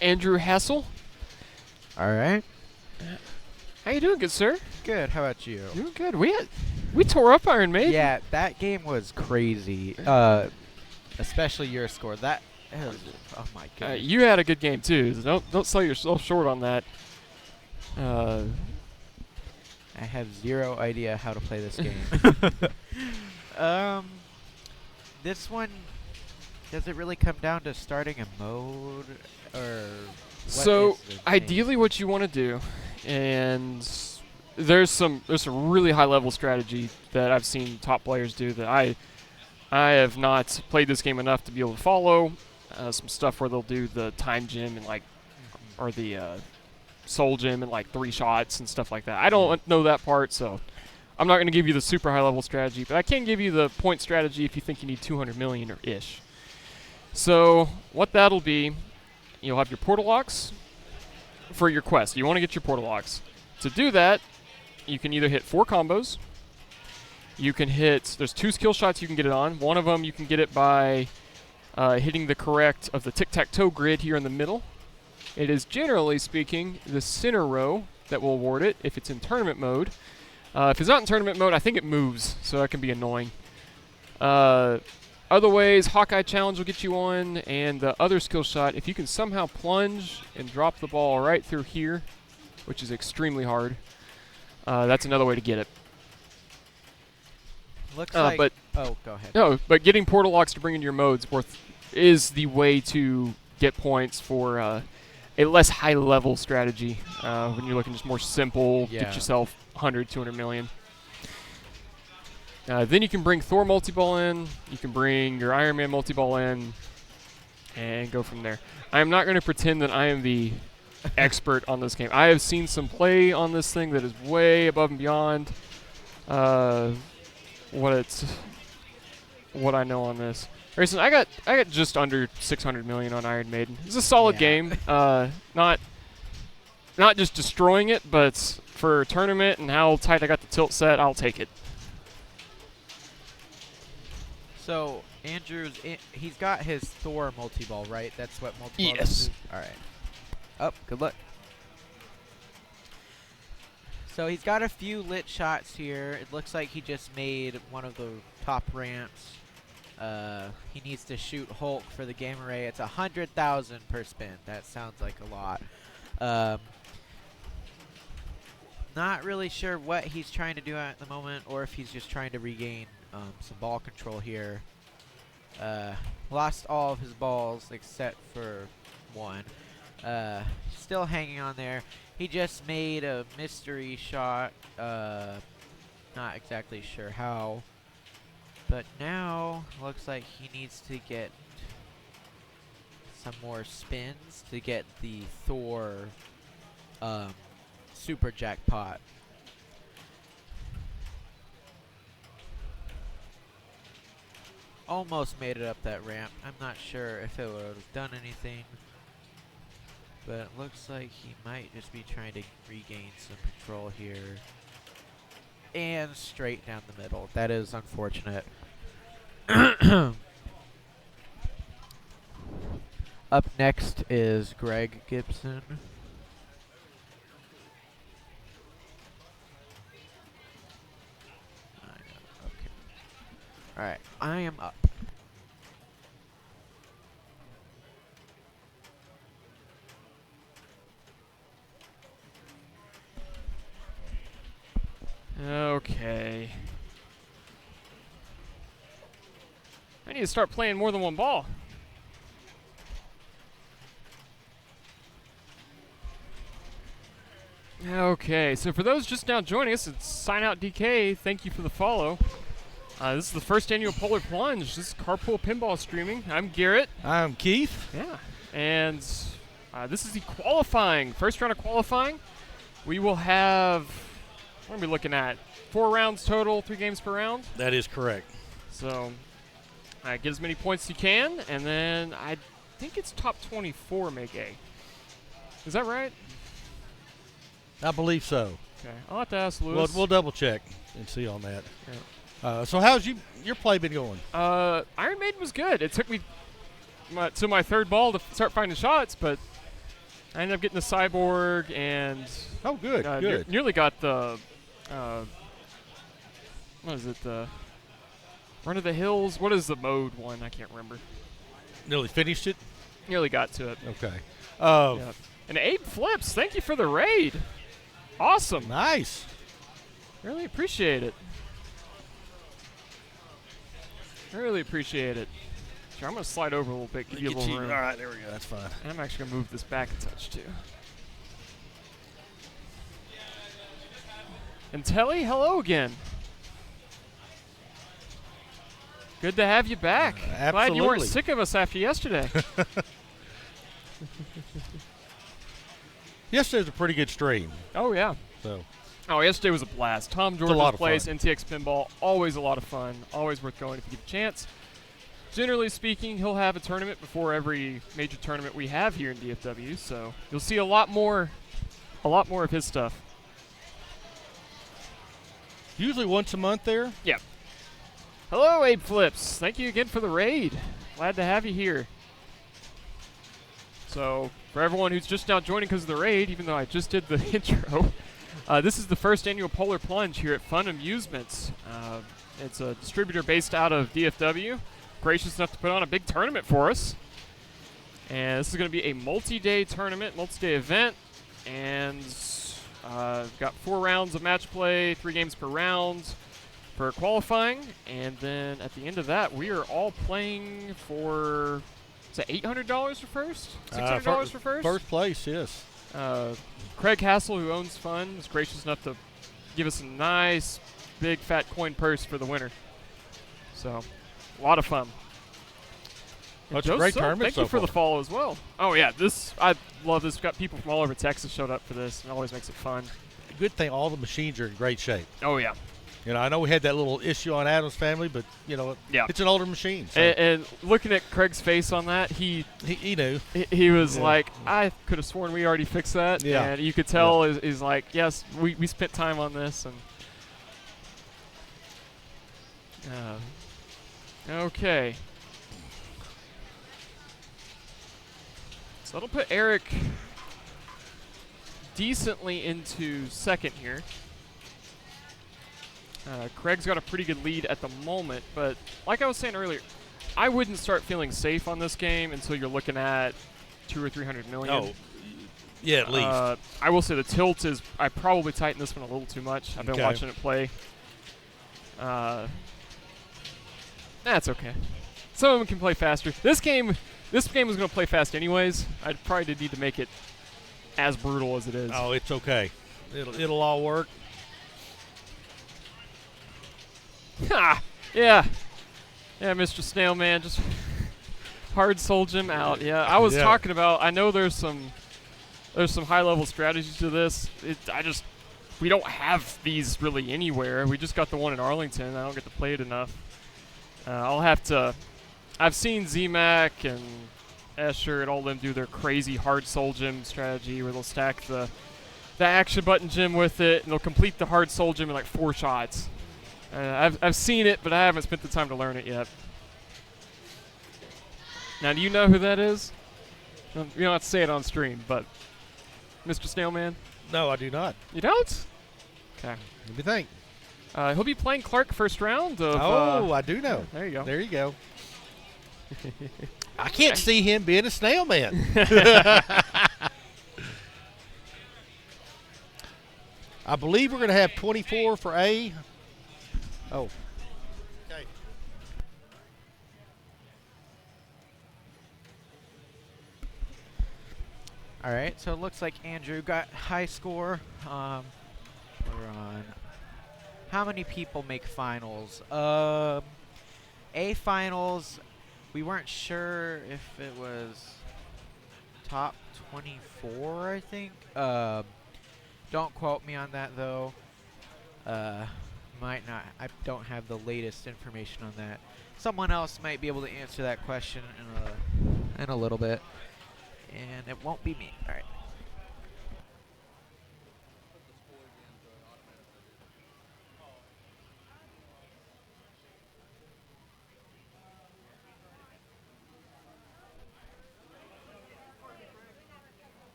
Andrew Hassel. All right. How you doing, good sir? Good. How about you? Doing good. We tore up Iron Maiden. Yeah, that game was crazy. Especially your score. That is, oh my goodness. You had a good game too. So don't sell yourself short on that. I have zero idea how to play this game. This one, does it really come down to starting a mode, or so ideally what you want to do, and there's some really high level strategy that I've seen top players do that I have not played this game enough to be able to follow. Some stuff where they'll do the time gem and like soul gem in like 3 shots and stuff like that. I don't know that part, so I'm not going to give you the super high level strategy, but I can give you the point strategy if you think you need 200 million or ish. So what that'll be, you'll have your portal locks for your quest. You want to get your portal locks. To do that, you can either hit 4 combos. You can hit, there's 2 skill shots you can get it on. One of them you can get it by hitting the correct of the tic-tac-toe grid here in the middle. It is, generally speaking, the center row that will award it if it's in tournament mode. If it's not in tournament mode, I think it moves, so that can be annoying. Other ways, Hawkeye Challenge will get you on, and the other skill shot, if you can somehow plunge and drop the ball right through here, which is extremely hard, that's another way to get it. Looks like. But oh, go ahead. no, but getting portal locks to bring into your modes is the way to get points for a less high level strategy when you're looking just more simple, get yourself 100, 200 million. Then you can bring Thor multi-ball in, you can bring your Iron Man multi-ball in, and go from there. I am not going to pretend that I am the expert on this game. I have seen some play on this thing that is way above and beyond what I know on this. Grayson, I got just under 600 million on Iron Maiden. It's a solid game. Not just destroying it, but for a tournament and how tight I got the tilt set, I'll take it. So Andrew's he's got his Thor multi-ball, right? That's what multi-ball Yes. is? All right. Oh, good luck. So he's got a few lit shots here. It looks like he just made one of the top ramps. He needs to shoot Hulk for the game array. It's 100,000 per spin. That sounds like a lot. Not really sure what he's trying to do at the moment, or if he's just trying to regain some ball control here. Lost all of his balls except for one. Still hanging on there. He just made a mystery shot. Not exactly sure how. But now, looks like he needs to get some more spins to get the Thor super jackpot. Almost made it up that ramp. I'm not sure if it would have done anything. But it looks like he might just be trying to regain some control here. And straight down the middle. That is unfortunate. Up next is Greg Gibson. Okay. Alright, I am up. Okay. I need to start playing more than one ball. Okay, so for those just now joining us, it's Sign Out DK. Thank you for the follow. This is the first annual Polar Plunge. This is Carpool Pinball Streaming. I'm Garrett. I'm Keith. Yeah. And this is the qualifying, first round of qualifying. We will have, what are we looking at? 4 rounds total, 3 games per round. That is correct. So get as many points as you can, and then I think it's top 24 make A. Is that right? I believe so. Okay, I'll have to ask Lewis. We'll double check and see on that. Yeah. So how's your play been going? Iron Maiden was good. It took me to my third ball to start finding shots, but I ended up getting the Cyborg and Oh, good, good. Nearly got the what is it? The Run of the Hills. What is the mode one? I can't remember. Nearly finished it? Nearly got to it. Okay. Yeah. And Abe Flips, thank you for the raid. Awesome. Nice. Really appreciate it. Really appreciate it. Sure, I'm going to slide over a little bit, give you a little room. All right, there we go. That's fine. And I'm actually going to move this back a touch, too. And Telly, hello again. Good to have you back. Glad you weren't absolutely. sick of us after yesterday. Yesterday was a pretty good stream. Oh yeah. So Oh, yesterday was a blast. Tom a George's lot of place, fun. NTX Pinball, always a lot of fun. Always worth going if you get a chance. Generally speaking, he'll have a tournament before every major tournament we have here in DFW, so you'll see a lot more of his stuff. Usually once a month there. Yeah. Hello, Abe Flips. Thank you again for the raid. Glad to have you here. So, for everyone who's just now joining because of the raid, even though I just did the intro, this is the first annual Polar Plunge here at Fun Amusements. It's a distributor based out of DFW, gracious enough to put on a big tournament for us. And this is going to be a multi-day tournament, multi-day event, and we've got 4 rounds of match play, 3 games per round for qualifying, and then at the end of that, we are all playing for, is it $800 for first? $600 for first? First place, yes. Craig Hassel, who owns Fun, was gracious enough to give us a nice, big, fat coin purse for the winner. So, a lot of fun. And That's a great Joseph, tournament thank so you for far. the follow as well. Oh yeah, I love this. We've got people from all over Texas showed up for this, and it always makes it fun. Good thing all the machines are in great shape. Oh yeah. You know, I know we had that little issue on Adam's Family, but you know, Yeah. it's an older machine. So And looking at Craig's face on that, he knew. he was Yeah. like, I could have sworn we already fixed that. Yeah. And you could tell is like, yes, we spent time on this. And okay. So that'll put Eric decently into second here. Craig's got a pretty good lead at the moment, but like I was saying earlier, I wouldn't start feeling safe on this game until you're looking at 200 or 300 million. Oh, yeah, at least. I will say the tilt is, I probably tightened this one a little too much. I've been Okay. watching it play. That's okay. Some of them can play faster. This game was going to play fast anyways. I probably did need to make it as brutal as it is. Oh, it's okay. It'll all work. Ha! Yeah. Yeah, Mr. Snailman, just hard sold him out. Yeah, I was Yeah. talking about, I know there's some high-level strategies to this. We don't have these really anywhere. We just got the one in Arlington. I don't get to play it enough. I've seen ZMAC and Escher and all them do their crazy hard soul gem strategy where they'll stack the action button gem with it, and they'll complete the hard soul gem in like 4 shots. I've seen it, but I haven't spent the time to learn it yet. Now, do you know who that is? You don't have to say it on stream, but Mr. Snailman? No, I do not. You don't? Okay. Let me think. He'll be playing Clark first round of... I do know. there you go. There you go. I can't see him being a snail man. I believe we're going to have 24 for A. Oh. Okay. All right, so it looks like Andrew got high score. We're on. How many people make finals? A finals. We weren't sure if it was top 24. I think. Don't quote me on that though. Might not. I don't have the latest information on that. Someone else might be able to answer that question in a little bit. And it won't be me. All right.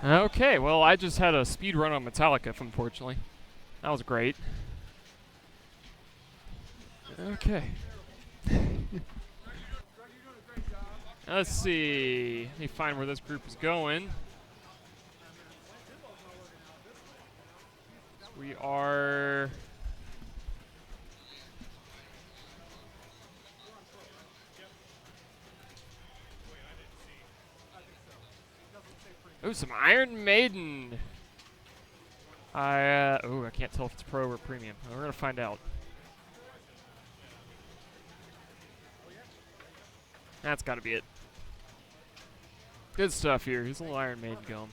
Okay, well, I just had a speed run on Metallica, unfortunately. That was great. Okay. Let's see. Let me find where this group is going. So we are... Ooh, some Iron Maiden. I can't tell if it's pro or premium. We're gonna find out. That's gotta be it. Good stuff here. He's a little Iron Maiden going.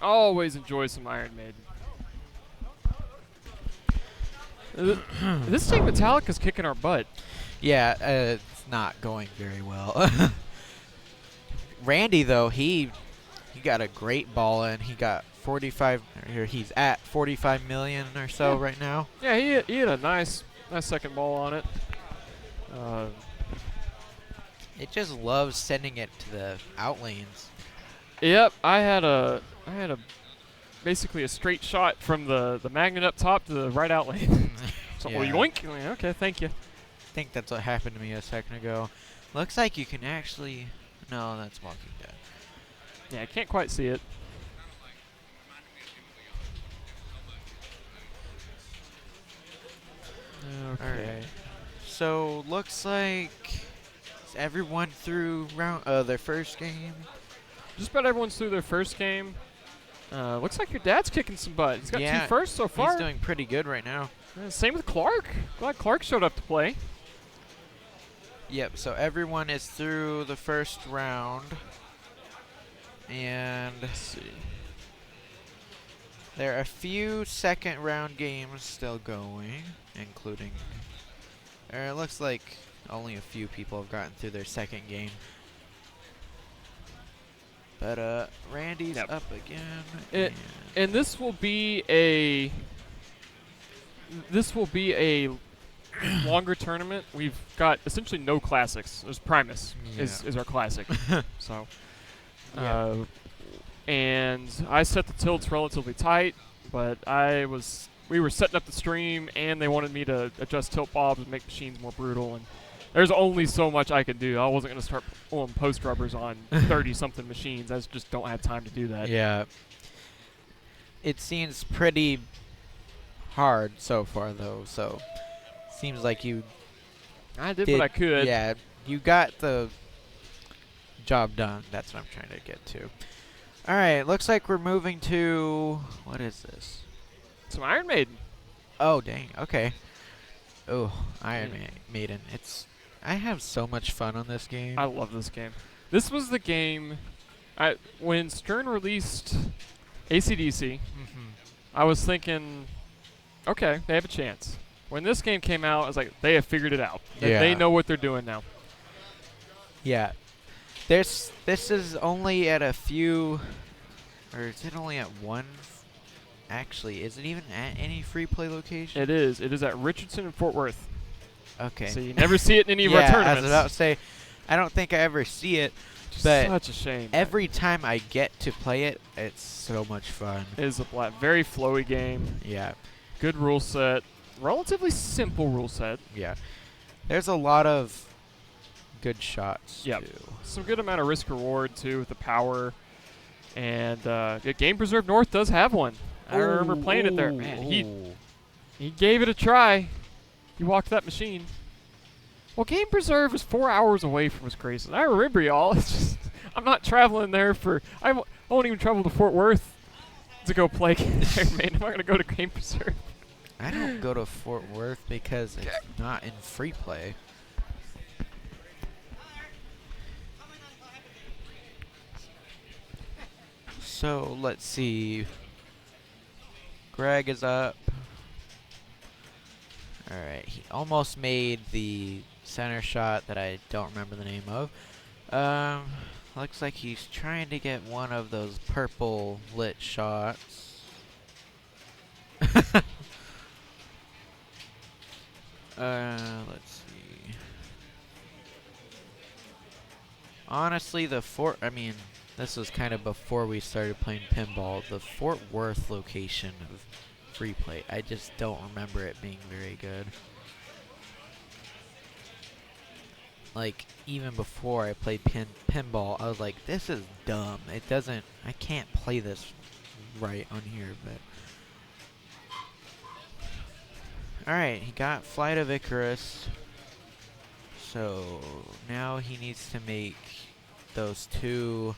Always enjoy some Iron Maiden. This team Metallica's kicking our butt. Yeah, it's not going very well. Randy though, he got a great ball in. He got 45. Or he's at 45 million or so right now. Yeah, he had a nice second ball on it. It just loves sending it to the out lanes. Yep, I had a basically a straight shot from the magnet up top to the right out lane. So Yeah. yoink. Okay, thank you. I think that's what happened to me a second ago. Looks like you can actually. No, that's Walking Dead. Yeah, I can't quite see it. Okay. Alright. So looks like everyone through round their first game. Just about everyone's through their first game. Looks like your dad's kicking some butt. He's got Yeah, two firsts so far. He's doing pretty good right now. Same with Clark. Glad Clark showed up to play. Yep, so everyone is through the first round. And Let's see. there are a few second round games still going, including. It looks like only a few people have gotten through their second game. But Randy's Yep. up again. And this will be a longer tournament. We've got essentially no classics. There's Primus is our classic. So Yeah. and I set the tilts relatively tight, but we were setting up the stream and they wanted me to adjust tilt bobs and make machines more brutal, and there's only so much I could do. I wasn't going to start pulling post rubbers on 30-something machines. I just don't have time to do that. Yeah. It seems pretty hard so far, though. So, seems like you I did what I could. Yeah, you got the job done. That's what I'm trying to get to. All right, looks like we're moving to what is this? Some Iron Maiden. Oh, dang. Okay. Oh, Iron Yeah. Maiden. I have so much fun on this game. I love this game. This was the game when Stern released AC/DC. I was thinking, okay, they have a chance. When this game came out, I was like, they have figured it out. They Yeah. know what they're doing now. Yeah. This is only at a few, or is it only at one? Actually, is it even at any free play location? It is. It is at Richardson and Fort Worth. Okay. So you never see it in any of our yeah, I tournaments. was about to say, I don't think I ever see it, Just but such a shame. every time I get to play it, it's so much fun. It is a very flowy game. Yeah, Good rule set. Relatively simple rule set. yeah. There's a lot of good shots, Yep. too. Some good amount of risk reward too with the power. And Game Preserve North does have one. I remember playing it there. Man, he gave it a try. He walked that machine. Well, Game Preserve is 4 hours away from his Grayson. I remember y'all. It's just I'm not traveling there I won't even travel to Fort Worth to go play Iron Maiden. I'm not gonna go to Game Preserve. I don't go to Fort Worth because it's not in free play. So let's see. Greg is up. Alright, he almost made the center shot that I don't remember the name of. Looks like he's trying to get one of those purple lit shots. Let's see. Honestly, this was kind of before we started playing pinball. The Fort Worth location of free play, I just don't remember it being very good. Like, even before I played pinball, I was like, this is dumb. I can't play this right on here, but. Alright, he got Flight of Icarus. So, now he needs to make those two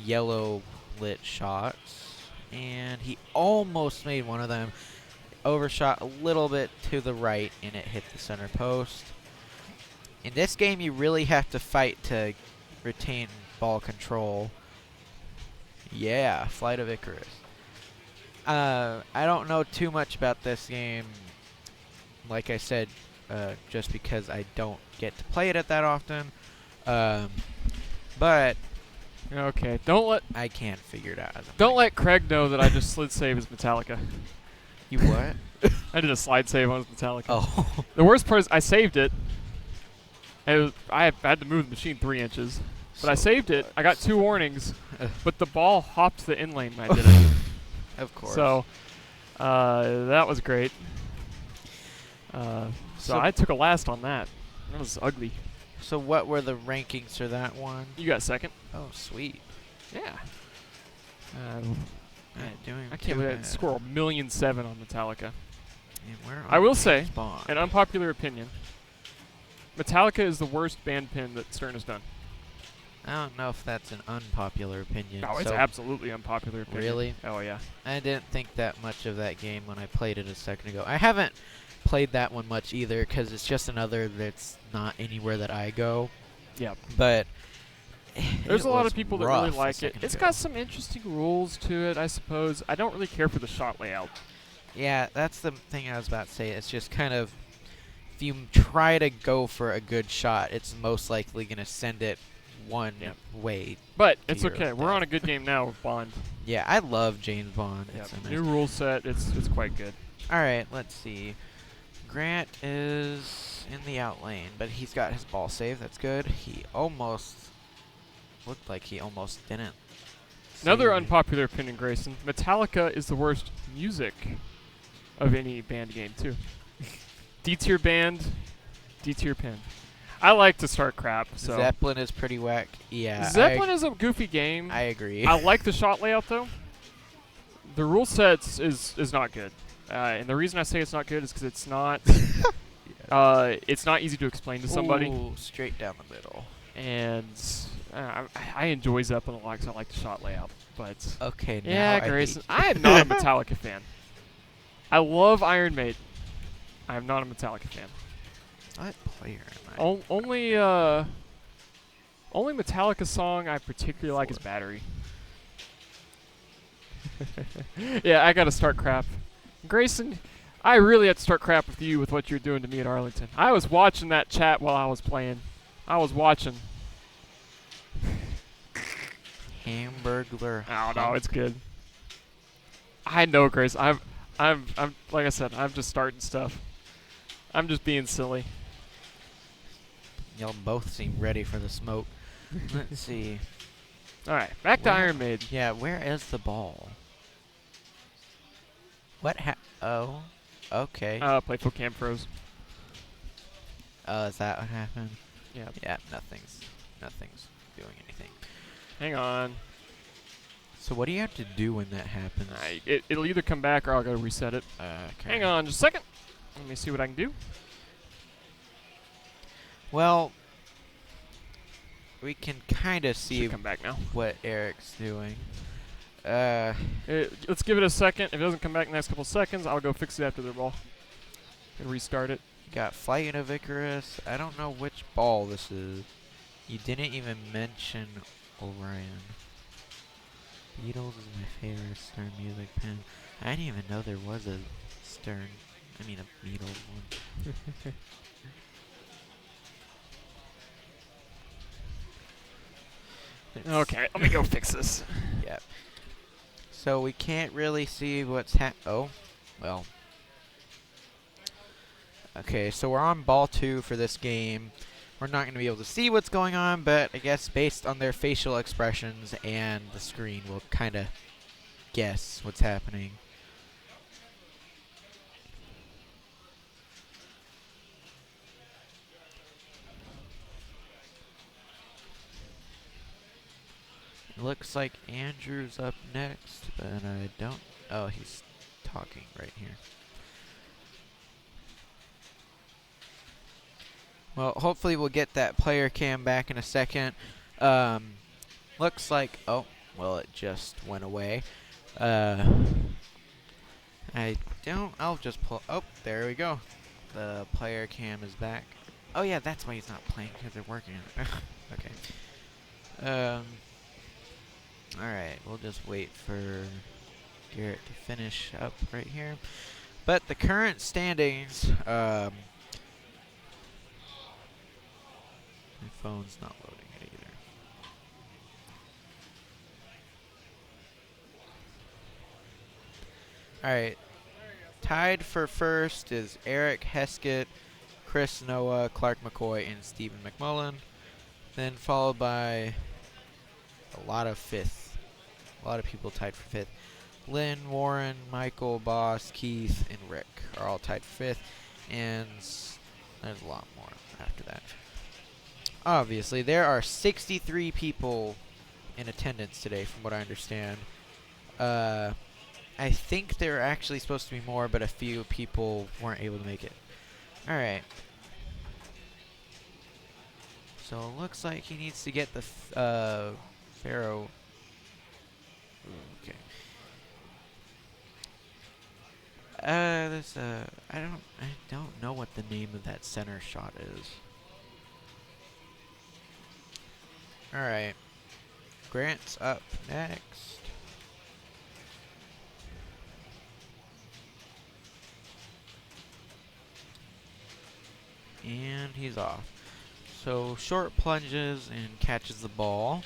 yellow lit shots. and he almost made one of them. Overshot a little bit to the right, and it hit the center post. In this game, you really have to fight to retain ball control. Yeah, Flight of Icarus. I don't know too much about this game. Like I said, just because I don't get to play it that often. But Okay, don't let I can't figure it out. don't let Craig know that I just slid save as Metallica. You what? I did a slide save on his Metallica. Oh. The worst part is I saved it. I had to move the machine 3 inches. But I saved it. I got 2 warnings. But the ball hopped the in lane when I did it. Of course. So that was great. So So- I took a last on that. That was ugly. So what were the rankings for that one? You got second. Oh, sweet. Yeah. Not doing I too can't believe I bad. score 1,000,007 on Metallica. And we're I on will say, James Bond. an unpopular opinion. Metallica is the worst band pin that Stern has done. I don't know if that's an unpopular opinion. No, it's so absolutely unpopular opinion. Really? Oh, yeah. I didn't think that much of that game when I played it a second ago. I haven't played that one much either because it's just another that's not anywhere that I go. Yep. But There's it a lot was of people that really rough a like it. second It's ago. got some interesting rules to it, I suppose. I don't really care for the shot layout. Yeah, that's the thing I was about to say. It's just kind of, if you try to go for a good shot, it's most likely going to send it one Yep. way. But To it's your okay. We're death. on a good game now with Bond. Yeah, I love James Bond. Yep. It's a nice. New rule set. It's quite good. All right, let's see. Grant is in the out lane, but he's got his ball save. That's good. He almost looked like he almost didn't. Another save. unpopular opinion, Grayson. Metallica is the worst music of any band game, too. D-tier band, D-tier pin. I like to start crap, so. Zeppelin is pretty whack. Yeah. Zeppelin is a goofy game. I agree. I like the shot layout, though. The rule sets is not good. And the reason I say it's not good is because it's not easy to explain to somebody. Ooh, straight down the middle. And I enjoy Zeppelin a lot because I like the shot layout. But Okay, now yeah, I hate Grayson, you. I am not a Metallica fan. I love Iron Maiden. I am not a Metallica fan. What player am I? Only Metallica song I particularly like is Battery. Yeah, I gotta start crap. Grayson, I really had to start crap with you with what you're doing to me at Arlington. I was watching that chat while I was playing. I was watching. Hamburglar. Oh no, it's good. I know, Grace. I'm like I said, I'm just starting stuff. I'm just being silly. Y'all both seem ready for the smoke. Let's see. All right, back to Where- Iron Maiden. Yeah, where is the ball? What oh. Okay. Playful Cam froze. Oh, is that what happened? Yeah. Yeah, nothing's doing anything. Hang on. So what do you have to do when that happens? It'll either come back or I'll go reset it. Okay. Hang on just a second. Let me see what I can do. Well, we can kind of see Should come back now. what Eric's doing. Let's give it a second. If it doesn't come back in the next couple seconds, I'll go fix it after the ball. And restart it. Got Flight of Icarus. I don't know which ball this is. You didn't even mention Orion. Beatles is my favorite Stern music pen. I didn't even know there was a Stern. I mean a Beatles one. Okay, let me go fix this. Yep. So we can't really see what's oh, well. Okay, so we're on ball 2 for this game. We're not going to be able to see what's going on, but I guess based on their facial expressions and the screen, we'll kind of guess what's happening. Looks like Andrew's up next, but I don't. Oh, he's talking right here. Well, hopefully we'll get that player cam back in a second. Looks like, oh, well, it just went away. Uh, I don't. I'll just pull. Oh, there we go. The player cam is back. Oh yeah, that's why he's not playing because they're working on it. Okay. All right. We'll just wait for Garrett to finish up right here. But the current standings. My phone's not loading it either. All right. Tied for first is Eric Heskett, Chris Noah, Clark McCoy, and Stephen McMullen. Then followed by a lot of fifth. A lot of people tied for fifth. Lynn, Warren, Michael, Boss, Keith, and Rick are all tied for fifth. And there's a lot more after that. Obviously, there are 63 people in attendance today, from what I understand. I think there are actually supposed to be more, but a few people weren't able to make it. All right. So it looks like he needs to get the Pharaoh. Okay. I don't know what the name of that center shot is. All right. Grant's up next. And he's off. So short plunges and catches the ball.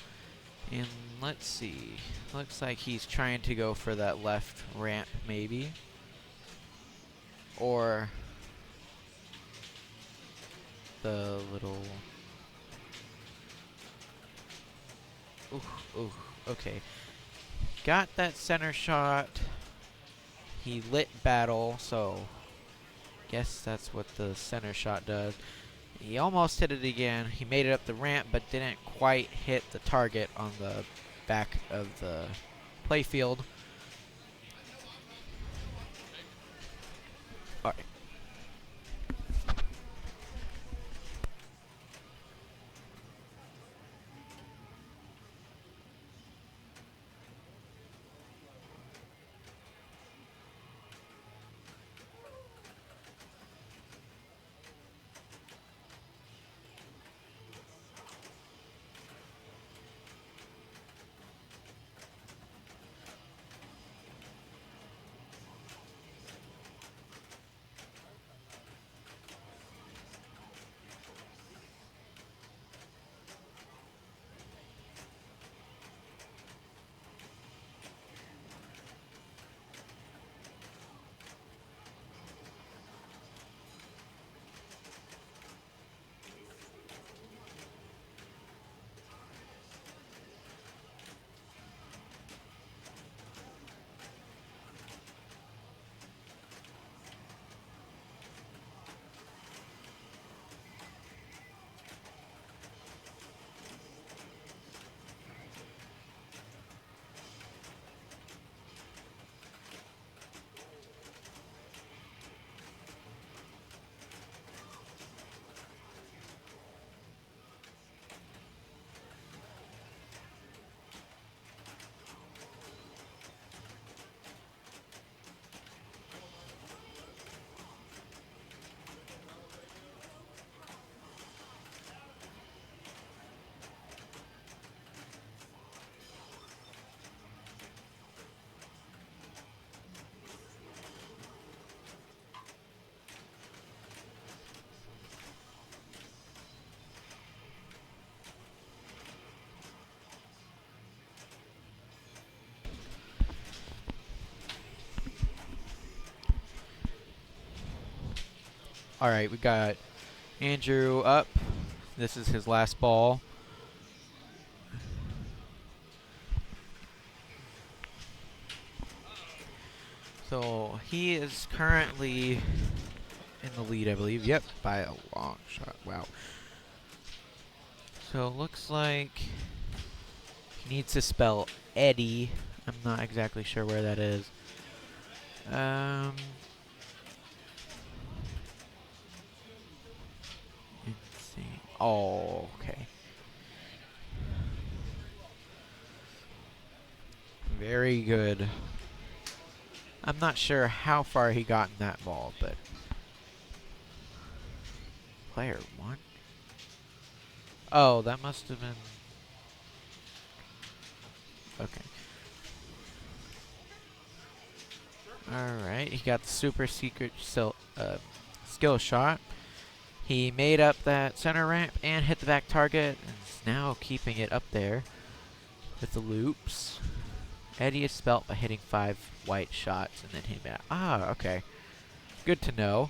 And let's see. Looks like he's trying to go for that left ramp maybe. Or the little... Ooh, okay. Got that center shot. He lit battle, so guess that's what the center shot does. He almost hit it again. He made it up the ramp, but didn't quite hit the target on the back of the playfield. All right. All right, we got Andrew up. This is his last ball. So he is currently in the lead, I believe. Yep, by a long shot. Wow. So it looks like he needs to spell Eddie. I'm not exactly sure where that is. Let's see. Oh, okay. Very good. I'm not sure how far he got in that ball, but player 1. Oh, that must have been okay. All right, he got the super secret skill shot. He made up that center ramp and hit the back target, and is now keeping it up there with the loops. Eddie is spelt by hitting 5 white shots and then hitting back. Ah, okay. Good to know.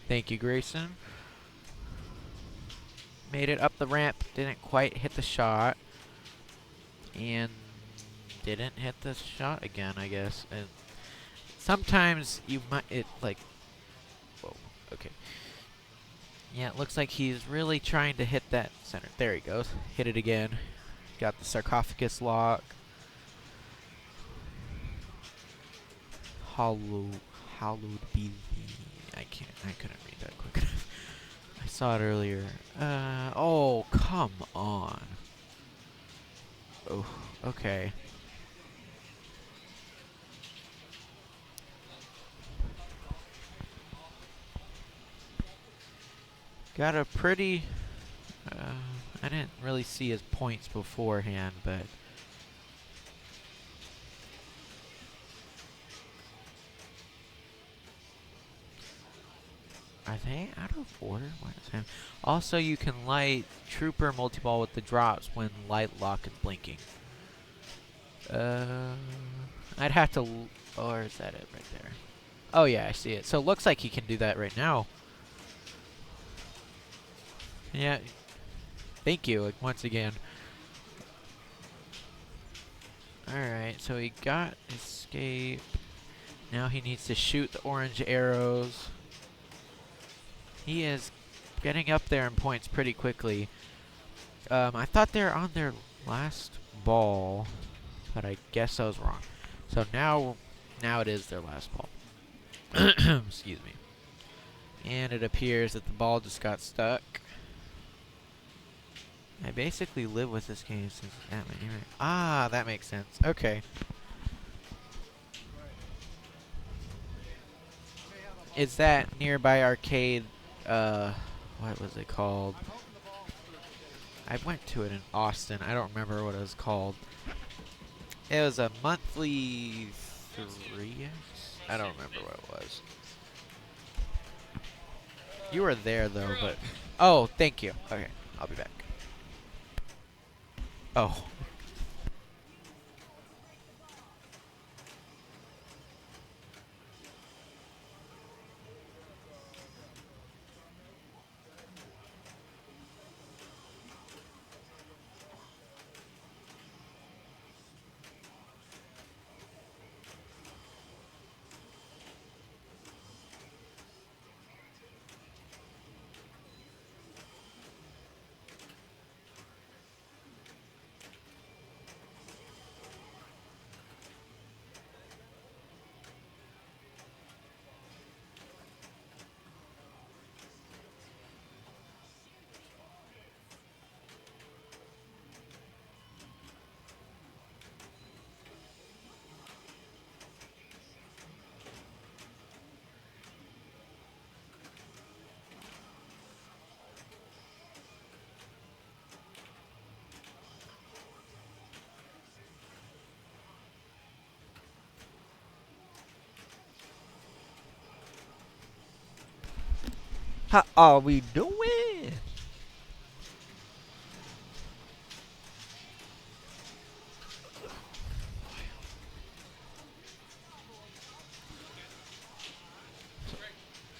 Thank you, Grayson. Made it up the ramp, didn't quite hit the shot, and didn't hit the shot again, I guess. And sometimes you might, whoa, okay. Yeah, it looks like he's really trying to hit that center. There he goes. Hit it again. Got the sarcophagus lock. Hallowed be the. I couldn't read that quick enough. I saw it earlier. Oh, come on. Oh, okay. Got a pretty. I didn't really see his points beforehand, but. Are they out of order? What is happening? Also, you can light Trooper multi-ball with the drops when light lock is blinking. I'd have to. Or is that it right there? Oh yeah, I see it. So it looks like he can do that right now. Yeah. Thank you once again. Alright, so he got escape. Now he needs to shoot the orange arrows. He is getting up there in points pretty quickly. I thought they were on their last ball, but I guess I was wrong. So now it is their last ball. Excuse me. And it appears that the ball just got stuck. I basically live with this game since that many. Ah, that makes sense. Okay. Is that nearby arcade? What was it called? I went to it in Austin. I don't remember what it was called. It was a monthly 3X? I don't remember what it was. You were there though, but oh, thank you. Okay, I'll be back. Oh. How are we doing?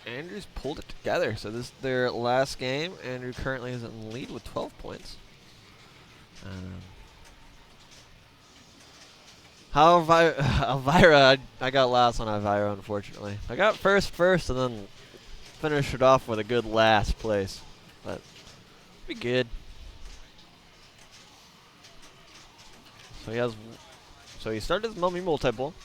Andrew's pulled it together. So this is their last game. Andrew currently is in the lead with 12 points. Elvira, I got last on Elvira, unfortunately. I got first, and then finished it off with a good last place. But be good. So he started his mummy multi-ball.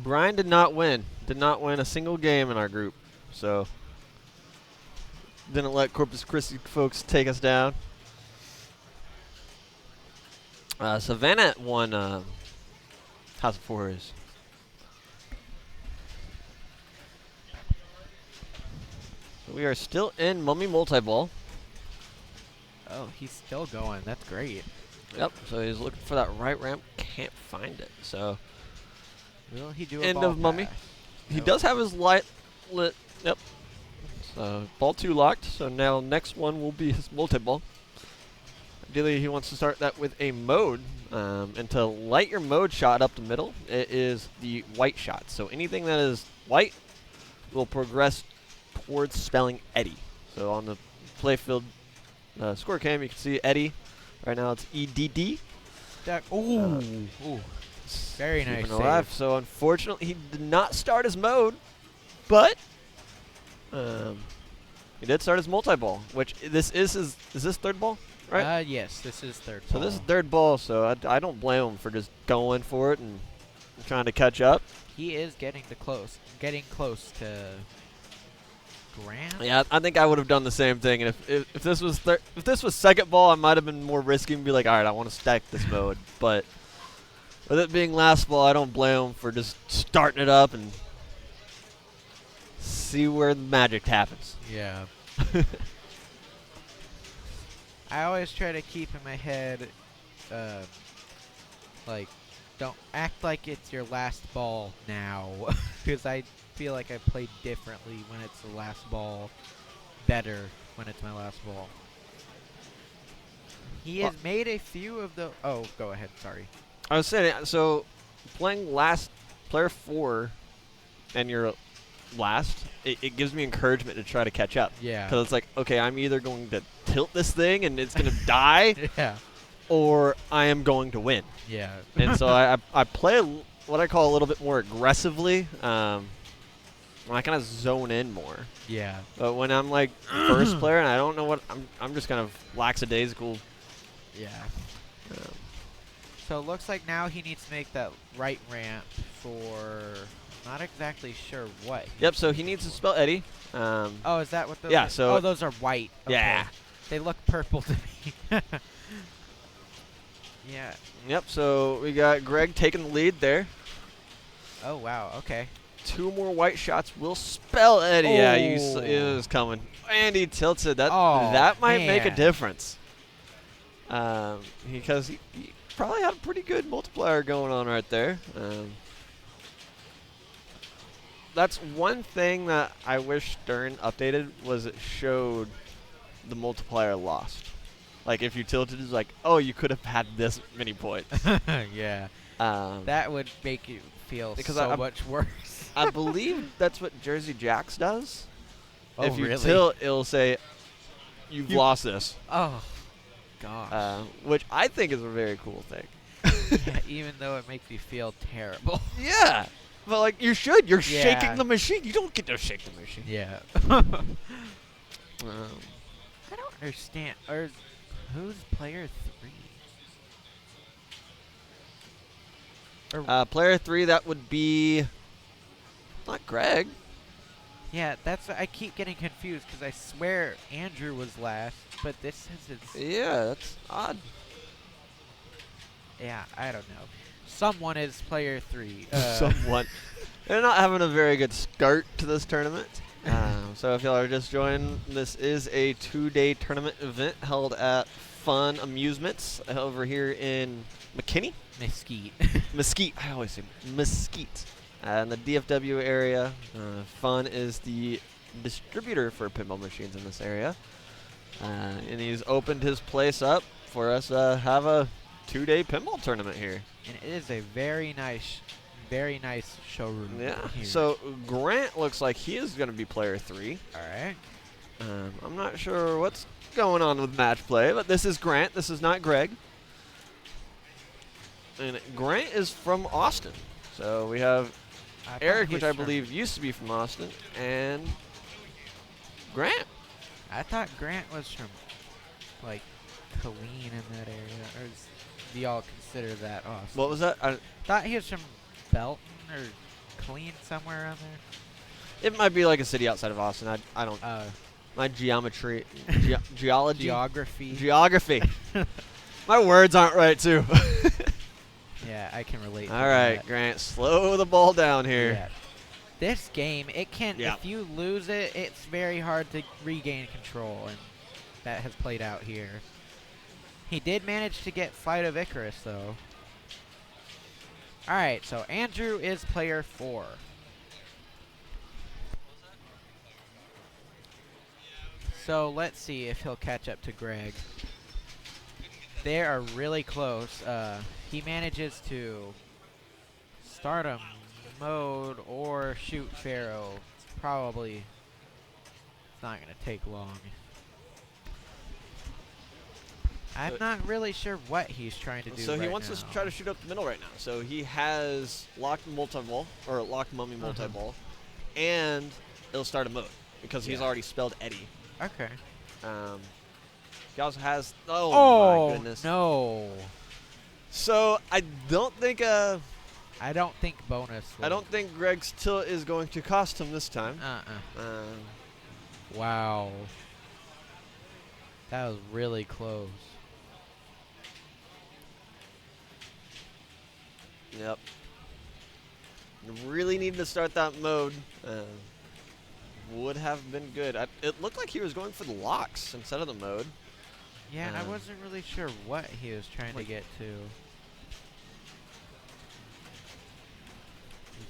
Brian did not win. Did not win a single game in our group. So didn't let Corpus Christi folks take us down. Savannah won House of Horrors. So we are still in Mummy Multi-Ball. Oh, he's still going. That's great. Yep, so he's looking for that right ramp. Can't find it. So Will he do a end ball of Mummy. pass? He Nope. does have his light lit. Yep. So ball 2 locked. So now next one will be his multi-ball. Ideally, he wants to start that with a mode. And to light your mode shot up the middle, it is the white shot. So anything that is white will progress towards spelling Eddie. So on the playfield score cam, you can see Eddie. Right now it's EDD. Ooh. Very nice Keeping alive. save. So unfortunately, he did not start his mode, but he did start his multi-ball, which this is this third ball, right? Yes, this is third So ball. this is third ball, so I don't blame him for just going for it and trying to catch up. He is getting close to Grant. Yeah, I think I would have done the same thing. And if this was if this was second ball, I might have been more risky and be like, all right, I want to stack this mode. But with it being last ball, I don't blame him for just starting it up and see where the magic happens. Yeah. I always try to keep in my head, like, don't act like it's your last ball now, because I feel like I play differently when it's the last ball, better when it's my last ball. He has made a few of the. Oh, go ahead. Sorry. I was saying, so playing last player 4 and you're last, it gives me encouragement to try to catch up. Yeah. Because it's like, okay, I'm either going to tilt this thing and it's going to die, Yeah. or I am going to win. Yeah. And so I play what I call a little bit more aggressively. When I kind of zone in more. Yeah. But when I'm like first player and I don't know what, I'm just kind of lackadaisical. Yeah. So it looks like now he needs to make that right ramp for not exactly sure what. Yep, so he needs to spell Eddie. Oh, is that what those Yeah, are? so- Oh, those are white. Okay. Yeah. They look purple to me. Yeah. Yep, so we got Greg taking the lead there. Oh, wow. Okay. 2 more white shots will spell Eddie. Yeah, Oh. it was coming. And he tilts it. That Oh, that might make a man. difference. Because he probably had a pretty good multiplier going on right there. That's one thing that I wish Stern updated was it showed the multiplier lost. Like if you tilted, it's like, oh, you could have had this many points. Yeah. Um, That would make you feel Because so I- much worse. I believe that's what Jersey Jacks does. Oh, if you really? tilt, it'll say, you've lost this. Oh, gosh. Which I think is a very cool thing. Yeah, even though it makes you feel terrible. Yeah. But, like, you should. You're Yeah. shaking the machine. You don't get to shake the machine. Yeah. Um, I don't understand. Or who's player 3? Or player 3, that would be not Greg. yeah, that's I keep getting confused because I swear Andrew was last, but this says it's Yeah, that's odd. yeah. I don't know. Someone is player 3. Somewhat. They're not having a very good start to this tournament. So if y'all are just joining, this is a 2-day tournament event held at Fun Amusements over here in McKinney. Mesquite. Mesquite. I always say Mesquite. In the DFW area. Fun is the distributor for pinball machines in this area. And he's opened his place up for us to have a 2-day pinball tournament here. And it is a very nice showroom. Yeah. Here. So Grant looks like he is going to be player 3. all right. I'm not sure what's going on with match play, but this is Grant. This is not Greg. And Grant is from Austin. So we have I thought Eric, he which was I from- believe used to be from Austin, and Grant. I thought Grant was from like Colleen in that area, or do y'all consider that Austin? What was that? Thought he was from Belton or Colleen, somewhere around there. It might be like a city outside of Austin. I don't. My geometry, geology, Geography. My words aren't right too. Yeah, I can relate. All right, Grant, slow the ball down here. Yeah. This game, it can. Yeah. If you lose it, it's very hard to regain control, and that has played out here. He did manage to get Flight of Icarus, though. All right, so Andrew is player 4. So let's see if he'll catch up to Greg. They are really close. He manages to start a mode or shoot Pharaoh. It's not going to take long. I'm not really sure what he's trying to do. So he right wants now. us to try to shoot up the middle right now. So he has locked multi-ball, or locked mummy multi-ball, and it'll start a mode because he's already spelled Eddie. Okay. He also has. Oh my goodness. No. So I don't think. I don't think bonus. I don't think Greg's tilt is going to cost him this time. Wow. That was really close. Yep. You really need to start that mode. Would have been good. It looked like he was going for the locks instead of the mode. Yeah, I wasn't really sure what he was trying to get to. You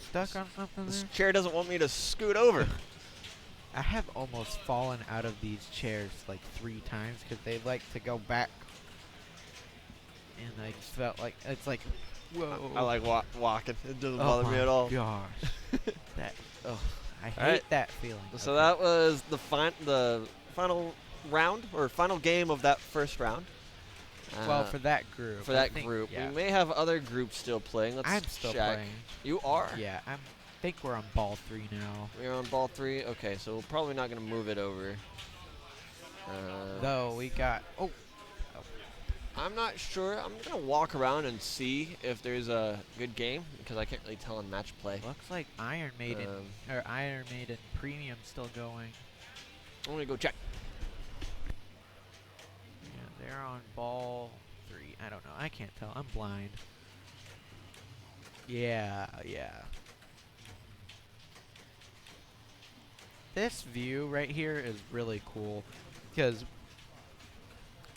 stuck on something This there? chair doesn't want me to scoot over. I have almost fallen out of these chairs like 3 times because they like to go back. And I just felt like, it's like, whoa. I like walking. It doesn't bother me at all. Gosh. I hate Alright. that feeling. So Okay. that was the final round, or final game of that first round. Well, for that group. For I that think- group. yeah. We may have other groups still playing. Let's I'm still check. playing. You are? Yeah, I think we're on ball 3 now. We're on ball 3? Okay, so we're probably not going to move it over. Though we got. Oh. I'm not sure. I'm going to walk around and see if there's a good game, because I can't really tell in match play. Looks like Iron Maiden or Iron Maiden Premium still going. I'm going to go check. Yeah, they're on ball 3. I don't know. I can't tell. I'm blind. Yeah. This view right here is really cool because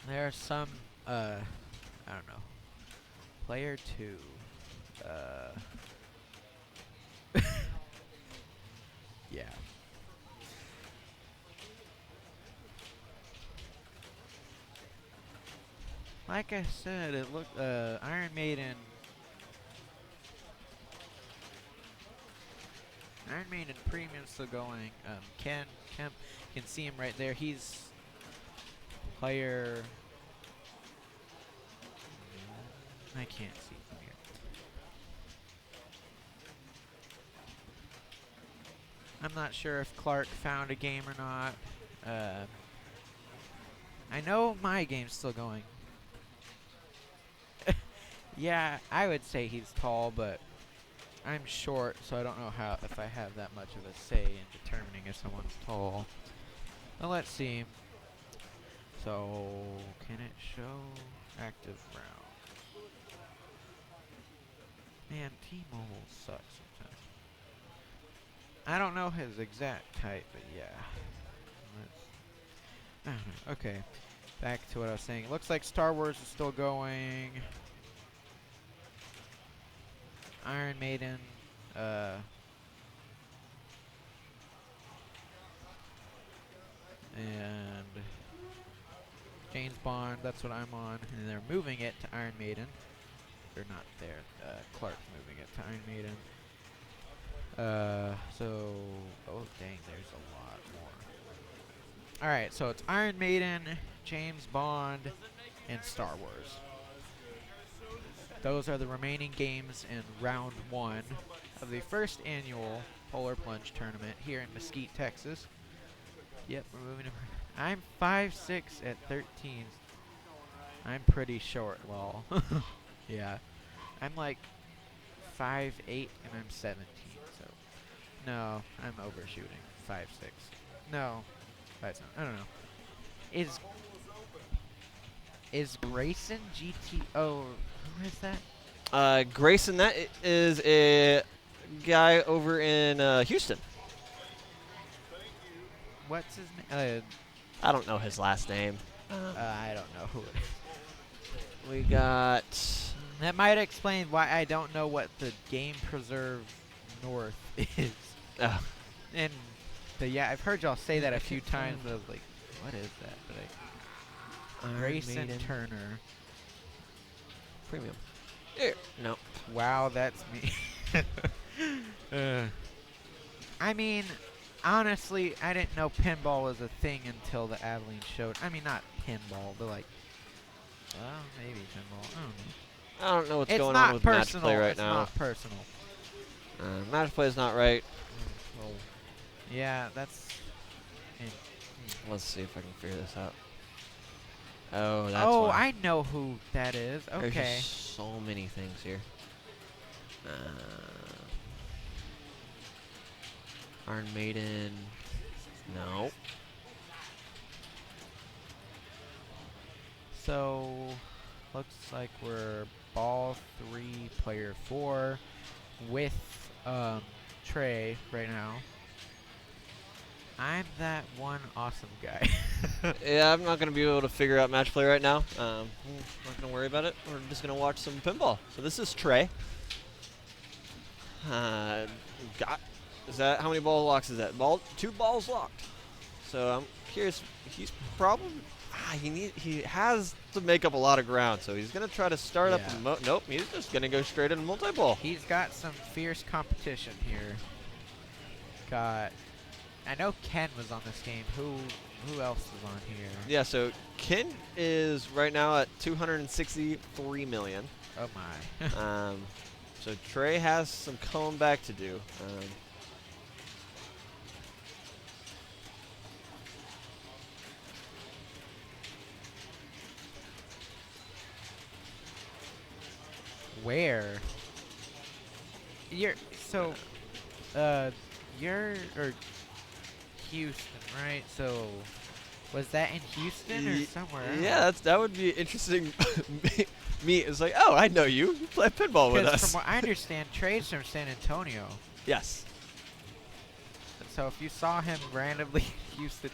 there are some I don't know. Player 2. Yeah. Like I said, it looked Iron Maiden Premium still going. Kemp can see him right there. He's player. I can't see from here. I'm not sure if Clark found a game or not. I know my game's still going. Yeah, I would say he's tall, but I'm short, so I don't know if I have that much of a say in determining if someone's tall. Well, let's see. So, can it show active rounds? Man, T-Mobile sucks sometimes. I don't know his exact type, but yeah. I don't know. Okay, back to what I was saying. Looks like Star Wars is still going. Iron Maiden, and James Bond, that's what I'm on, and they're moving it to Iron Maiden. They're not there. Clark's moving it to Iron Maiden. Oh dang, there's a lot more. Alright, so it's Iron Maiden, James Bond, and Star Wars. Those are the remaining games in round 1 of the first annual Polar Plunge tournament here in Mesquite, Texas. Yep, we're moving over. I'm 5'6" at 13. I'm pretty short, lol. Yeah. I'm like 5'8" and I'm 17, so No, I'm overshooting. 5-6. No, 5-7. I don't know. Is Grayson GTO? Who is that? Grayson, that is a guy over in Houston. What's his name? I don't know his last name. I don't know who it is. We got. That might explain why I don't know what the Game Preserve North is. But yeah, I've heard y'all say that a few times. I was like, what is that? But Grayson Turner. Premium. Here. No. Wow, that's me. I mean, honestly, I didn't know pinball was a thing until the Abilene showed. I mean, not pinball, but like, well, maybe pinball. I don't know. I don't know what's It's going not on with match personal. play right It's now. not personal. Match play is not right. Yeah, that's. Let's see if I can figure this out. Oh, that's Oh, why. I know who that is. There's Okay. just so many things here. Iron Maiden. No. So, looks like we're ball 3, player 4 with Trey right now. I'm that one awesome guy. Yeah, I'm not going to be able to figure out match play right now. I'm not going to worry about it. We're just going to watch some pinball. So this is Trey. Is that how many ball locks is that? 2 balls locked. So I'm curious. He's probably he has to make up a lot of ground. So he's going to try to start up. Nope, he's just going to go straight into multi-ball. He's got some fierce competition here. I know Ken was on this game. Who else was on here? Yeah, so Ken is right now at 263 million. Oh my. So Trey has some coming back to do. Where? You're Houston, right? So was that in Houston or somewhere else? Yeah, that would be interesting. Me is like, oh, I know you. You play pinball with us. From what I understand, Trey's from San Antonio. Yes. So if you saw him randomly in Houston,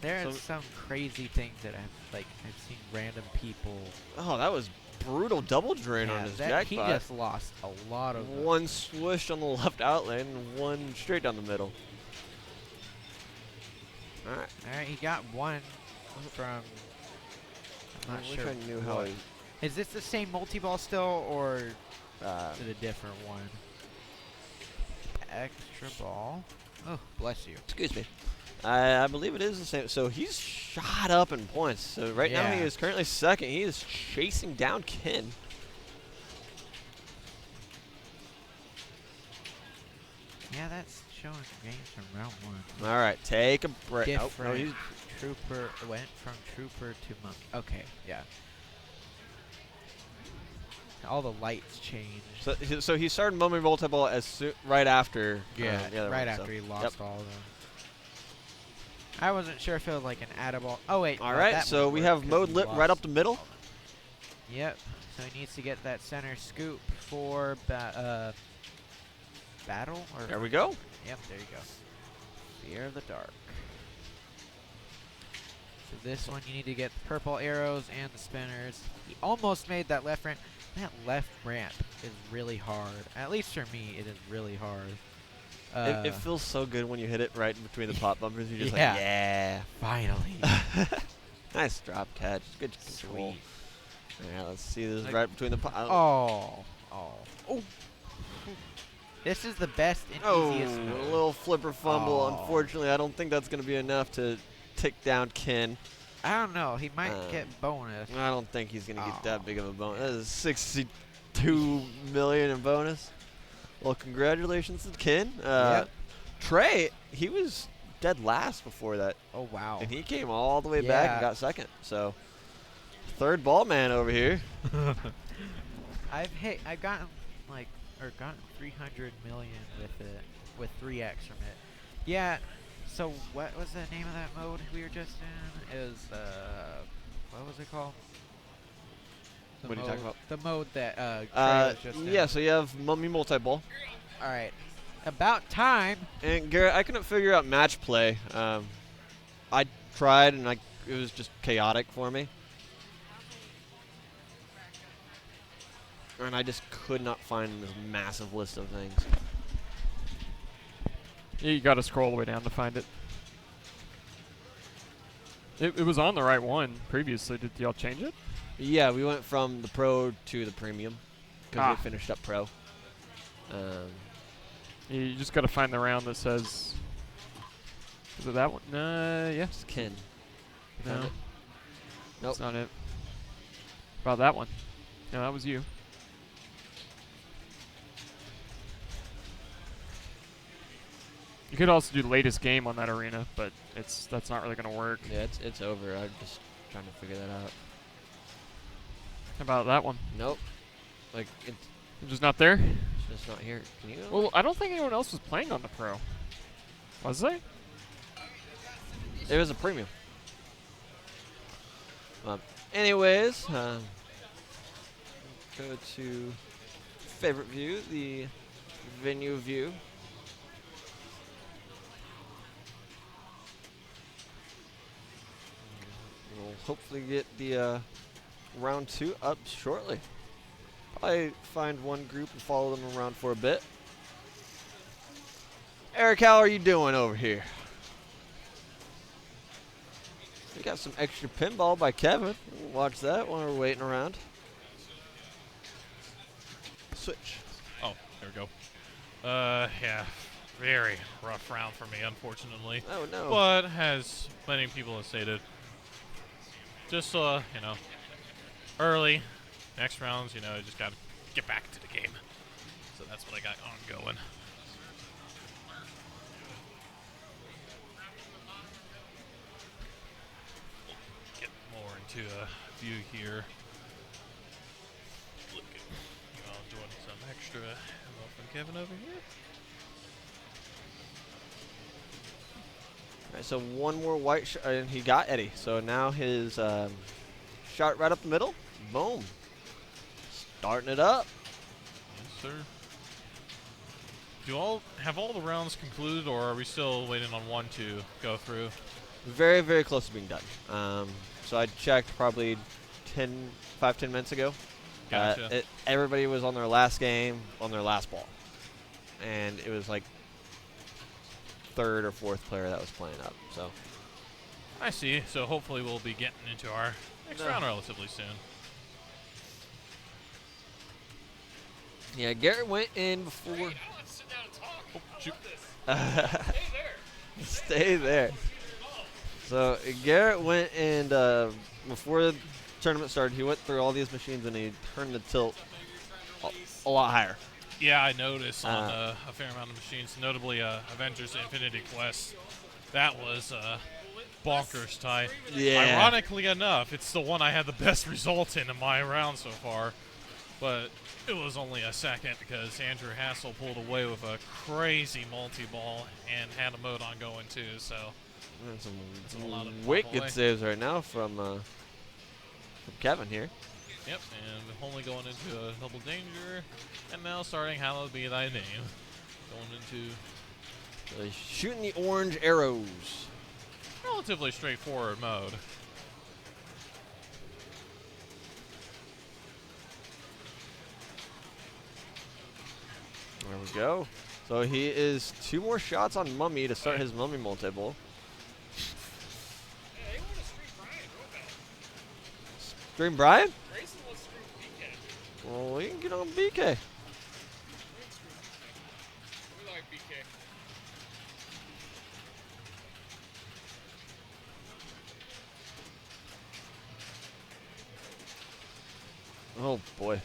there are some crazy things that I've seen random people. Oh, that was brutal double drain on his jackpot. He just lost a lot of one swish on the left outlet and one straight down the middle. All right. He got one from. I'm not I wish sure. I knew how he. Is this the same multi-ball still, or is it a different one? Extra ball. Oh, bless you. Excuse me. I believe it is the same. So he's shot up in points. So right now he is currently second. He is chasing down Ken. Yeah, that's showing games from round 1. All right, take a break. Different. Oh, no, he's Trooper went from Trooper to Monk. Okay, yeah. All the lights changed. So he started Moment Multi-Ball right after. Yeah, the other right one, after so. he lost all of them. I wasn't sure if it was like an add-a-ball. Oh wait. All right, so we have mode lit right up the middle. Yep. So he needs to get that center scoop for battle. Or There we go. Yep, there you go. Fear of the dark. So this one you need to get the purple arrows and the spinners. He almost made that left ramp. That left ramp is really hard. At least for me, it is really hard. It feels so good when you hit it right in between the pop bumpers. You're just Yeah. like, yeah. Finally. Nice drop catch. Good control. Sweet. Yeah, let's see this right between the pop. Oh. This is the best and easiest A mode. little flipper fumble. Oh. Unfortunately, I don't think that's going to be enough to take down Ken. I don't know. He might get bonus. I don't think he's going to get that Oh. big of a bonus. That is 62 million in bonus. Well, congratulations to Ken. Yep. Trey, he was dead last before that, Oh wow. and he came all the way back and Yeah. got second. So, third ball man over here. I've gotten 300 million with it. with 3x from it. Yeah. So what was the name of that mode we were just in? Is what was it called? The What are you talking mode- about? The mode that Trey was just in. Yeah, so you have Mummy Multi-Ball. All right. About time. And Garrett, I couldn't figure out match play. I tried, and it was just chaotic for me. And I just could not find this massive list of things. Yeah, you got to scroll all the way down to find it. It was on the right one previously. Did y'all change it? Yeah, we went from the Pro to the Premium because Ah. we finished up Pro. You just got to find the round that says. Is it that one? Yeah. It's Ken. You No. found it? Nope. That's not it. About that one. No, that was you. You could also do the latest game on that arena, but that's not really going to work. Yeah, it's over. I'm just trying to figure that out. How about that one? Nope. Like, it's It's just not there? just not here. Can you? Well, I don't think anyone else was playing on the Pro. Was they? It was a Premium. Anyways, go to favorite view, the venue view. We'll hopefully get the round 2 up shortly. Probably find one group and follow them around for a bit. Eric, how are you doing over here? We got some extra pinball by Kevin. We'll watch that while we're waiting around. Switch. Oh, there we go. Yeah, very rough round for me, unfortunately. Oh no. But as many people have stated, just early, next rounds, just got to get back to the game. So that's what I got ongoing. Get more into a view here. Look at doing some extra help from Kevin over here. All right, so one more white shot, and he got Eddie. So now his shot right up the middle. Boom. Starting it up. Yes, sir. Have all the rounds concluded, or are we still waiting on one to go through? Very, very close to being done. So I checked probably 5-10 minutes ago. Gotcha. Everybody was on their last game, on their last ball. And it was like third or fourth player that was playing up. So I see. So hopefully we'll be getting into our next No. round relatively soon. yeah, Garrett went in before. Oh, shoot. Stay there. So Garrett went and before the tournament started, he went through all these machines and he turned the tilt a lot higher. Yeah, I noticed on a fair amount of machines, notably Avengers Infinity Quest. That was bonkers tight. Yeah. Ironically enough, it's the one I had the best results in my round so far. But it was only a second because Andrew Hassel pulled away with a crazy multi-ball and had a mode ongoing too. So And some a lot of wicked play. saves right now from Kevin here. Yep, and only going into a double danger, and now starting Hallowed Be Thy Name. Going into So he's shooting the orange arrows. relatively straightforward mode. There we go. So he is 2 more shots on Mummy to start his Mummy multi-ball. Stream Brian? Well, we can get on BK. Oh boy.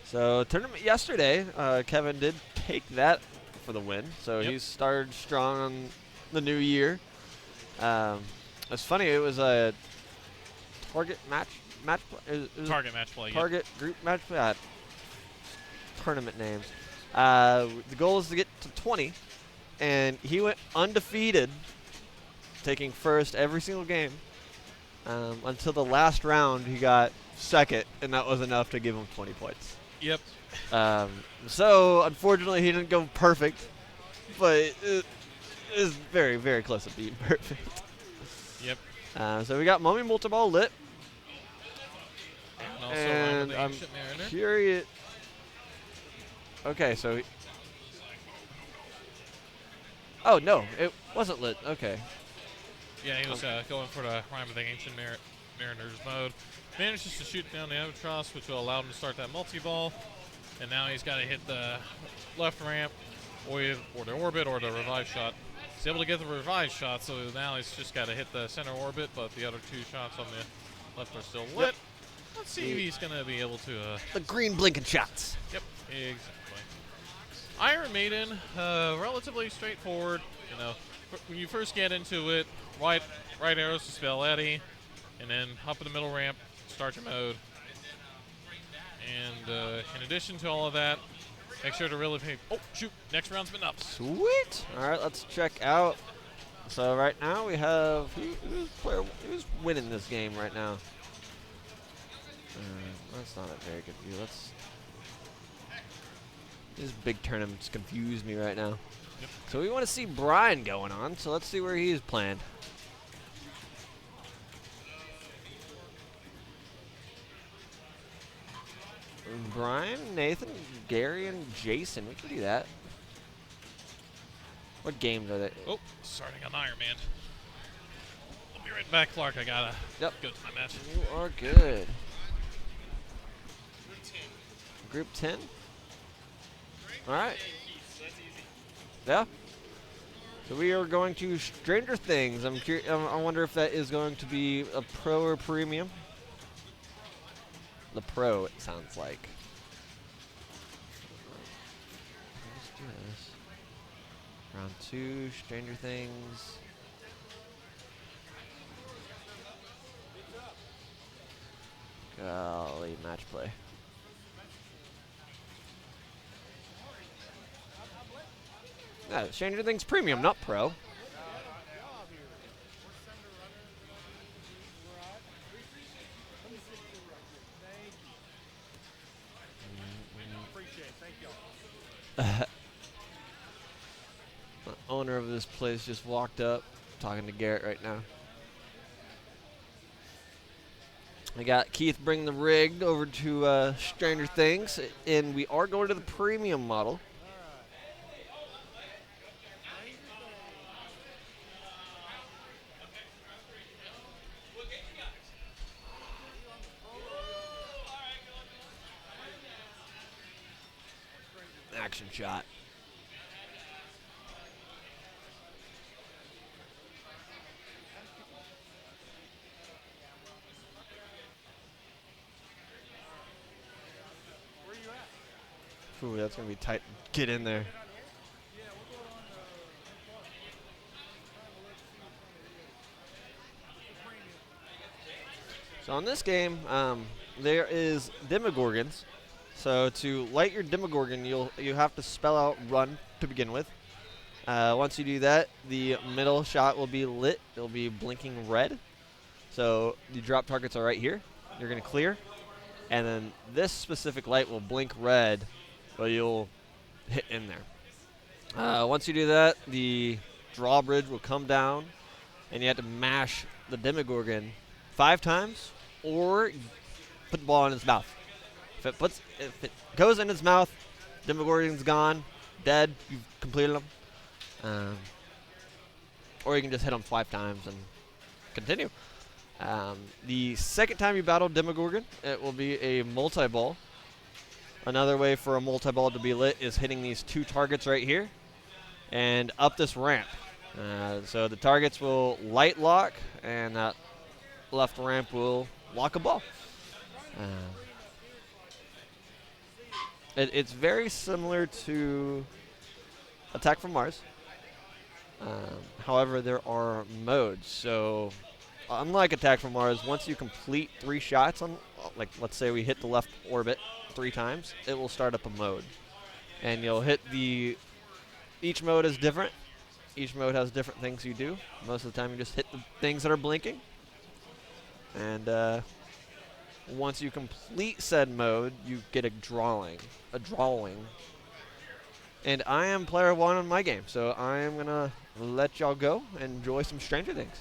So tournament yesterday, Kevin did take that for the win. So Yep. he started strong on the new year. It's funny. It was a target match. It was Target match play. target group match. Tournament names. The goal is to get to 20, and he went undefeated, taking first every single game. Until the last round, he got second, and that was enough to give him 20 points. Yep. So, unfortunately, he didn't go perfect, but it is very, very close to being perfect. Yep. So we got Mummy Multi-Ball lit, And also and the I'm Ancient Mariner. curious. Okay, so. Oh, no, it wasn't lit. Okay. Yeah, he was going for the Rime of the Ancient Mariners mode. Manages to shoot down the Albatross, which will allow him to start that multi-ball. And now he's got to hit the left ramp, or the orbit, or the revive shot. He's able to get the revive shot, so now he's just got to hit the center orbit, but the other 2 shots on the left are still lit. Let's see if he's going to be able to... The green blinking shots. Yep, exactly. Iron Maiden, relatively straightforward. You know, when you first get into it, right arrows to spell Eddie, and then hop in the middle ramp, start your mode. And in addition to all of that, make sure to really pay. Oh shoot! Next round's been up. Sweet. All right, let's check out. So right now we have who's winning this game right now. That's not a very good view. These big tournaments confuse me right now. Yep. So we want to see Brian going on. So let's see where he's playing. Brian, Nathan, Gary, and Jason. We can do that. What games are they? Oh, starting on Iron Man. I'll be right back, Clark. I gotta go to my match. You are good. Group 10? All right. Yeah. So we are going to Stranger Things. I wonder if that is going to be a pro or premium. The pro, it sounds like. Let's do this. Round 2, Stranger Things. Golly, match play. Yeah, Stranger Things premium, not pro. The owner of this place just walked up, talking to Garrett right now. I got Keith bring the rig over to Stranger Things, and we are going to the premium model. Action shot. Ooh, that's gonna be tight. Get in there. So on this game, there is Demogorgons. So to light your Demogorgon, you have to spell out run to begin with. Once you do that, the middle shot will be lit. It'll be blinking red. So the drop targets are right here. You're gonna clear, and then this specific light will blink red, but you'll hit in there. Once you do that, the drawbridge will come down, and you have to mash the Demogorgon 5 times, or put the ball in his mouth. If it goes in his mouth, Demogorgon's gone, dead. You've completed him. Or you can just hit him 5 times and continue. The second time you battle Demogorgon, it will be a multi-ball. Another way for a multi-ball to be lit is hitting these 2 targets right here and up this ramp. So the targets will light lock, and that left ramp will lock a ball. It's very similar to Attack from Mars. However, there are modes. So unlike Attack from Mars, once you complete 3 shots on, like let's say we hit the left orbit 3 times, it will start up a mode. and you'll hit the. Each mode is different. Each mode has different things you do. Most of the time, you just hit the things that are blinking. And once you complete said mode, you get a drawing. And I am player 1 on my game, so I am gonna let y'all go and enjoy some Stranger Things.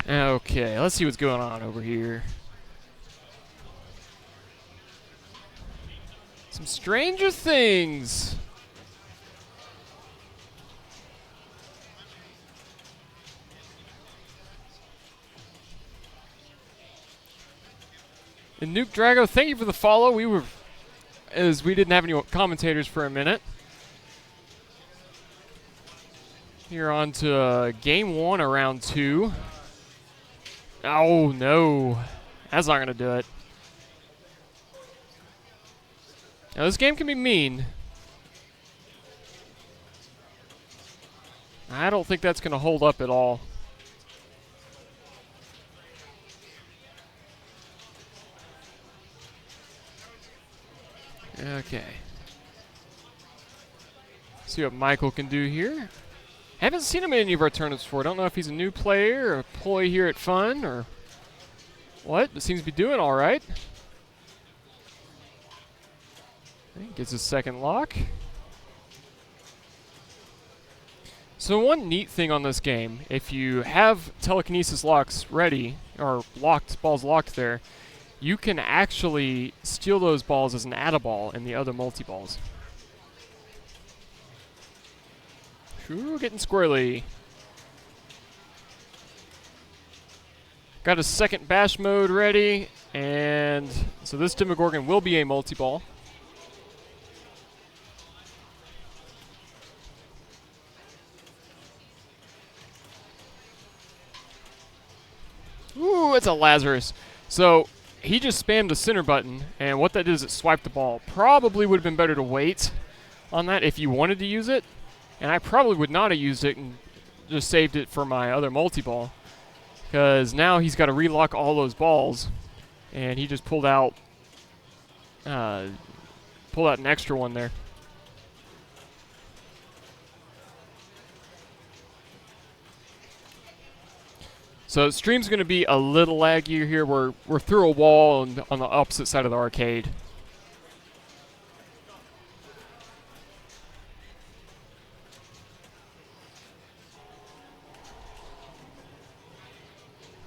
Okay, let's see what's going on over here. Some Stranger Things. And Nuke Drago, thank you for the follow. We didn't have any commentators for a minute. Here on to game 1 of round 2. Oh no, that's not gonna do it. Now this game can be mean. I don't think that's gonna hold up at all. Okay. See what Michael can do here. Haven't seen him in any of our tournaments before. Don't know if he's a new player or a ploy here at Fun or what, but seems to be doing all right. Gets his second lock. So one neat thing on this game, if you have telekinesis locks ready, or balls locked there, you can actually steal those balls as an add-a-ball in the other multi-balls. Ooh, getting squirrely. Got a second bash mode ready, and so this Demogorgon will be a multi-ball. Ooh, it's a Lazarus. So he just spammed the center button, and what that did is it swiped the ball. Probably would have been better to wait on that if you wanted to use it, and I probably would not have used it and just saved it for my other multi-ball, because now he's got to relock all those balls, and he just pulled out an extra one there. So stream's going to be a little laggy here. We're through a wall on the opposite side of the arcade.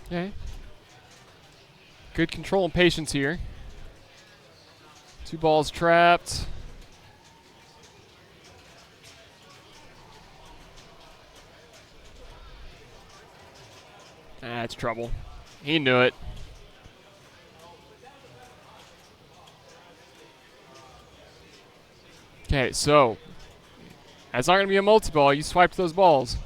Okay. Good control and patience here. 2 balls trapped. That's trouble. He knew it. Okay, so that's not going to be a multi-ball. You swiped those balls.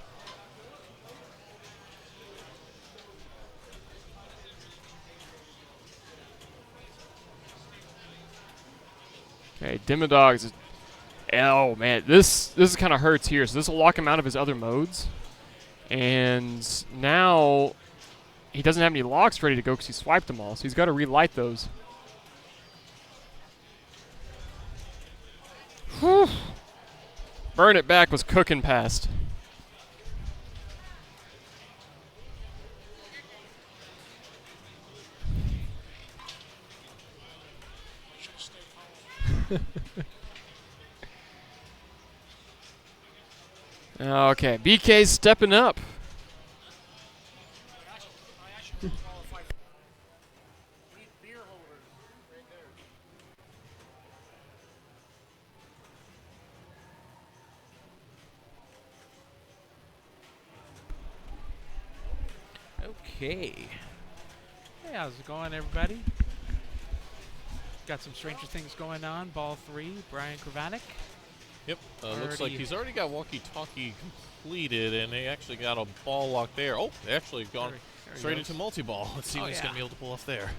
Okay, Demodogs. Oh man, this kind of hurts here. So this will lock him out of his other modes, and now he doesn't have any locks ready to go because he swiped them all. So he's got to relight those. Whew. Burn It Back was cooking past. Okay, BK's stepping up. Okay. Hey, how's it going, everybody? Got some Stranger Things going on. Ball 3, Brian Kravanek. Yep, looks like he's already got walkie-talkie completed, and they actually got a ball lock there. Oh, they actually gone straight into multi-ball. Let's see what he's going to be able to pull off there.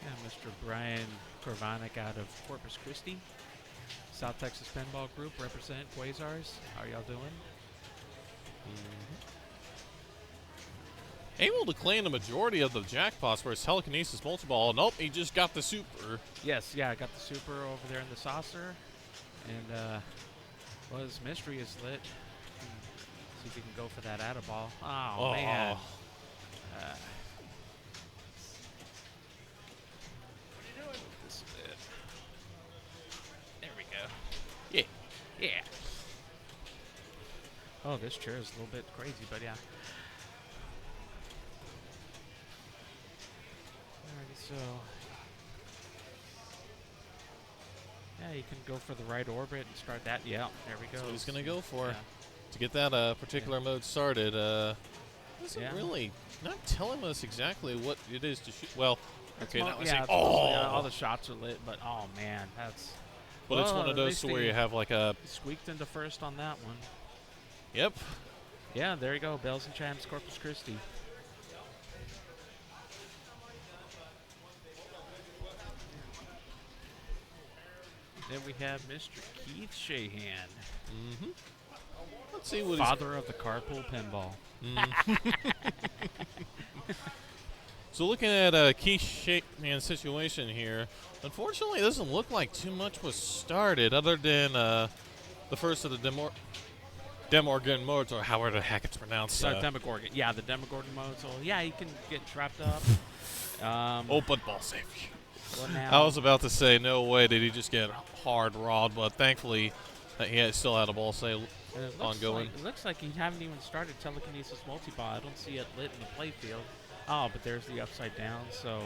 Yeah, Mr. Brian Kravanek out of Corpus Christi, South Texas Pinball Group, represent Quasars. How are y'all doing? Able to claim the majority of the jackpots for his telekinesis multi-ball. Nope, he just got the super. Yes, yeah, I got the super over there in the saucer. And, well, his mystery is lit. See if he can go for that add-a-ball. Oh, man. Yeah. Yeah. Oh, this chair is a little bit crazy, but yeah. Alrighty, so yeah, you can go for the right orbit and start that. Yeah, there we go. That's what he's going to go for. Yeah. To get that particular mode started, isn't Yeah. really not telling us exactly what it is to shoot. Well, okay, that was yeah, it. it's Oh! mostly, all the shots are lit, but oh man, that's. But it's well, one of at those least where they you have like a. squeaked into first on that one. Yep. Yeah, there you go. Bells and Champs, Corpus Christi. Then we have Mr. Keith Shahan, Mm-hmm. Let's see what father of the carpool pinball. So looking at Keith Shakeman's situation here, unfortunately, it doesn't look like too much was started other than the first of the Demogorgon modes, or however the heck it's pronounced. Demogorgon. Yeah, the Demogorgon mode. So yeah, you can get trapped up. Open ball save. Well, now, I was about to say, no way did he just get hard rawed, but thankfully still had a ball save and it looks ongoing. Like, it looks like you haven't even started telekinesis multi-ball. I don't see it lit in the playfield. Oh, but there's the upside down, so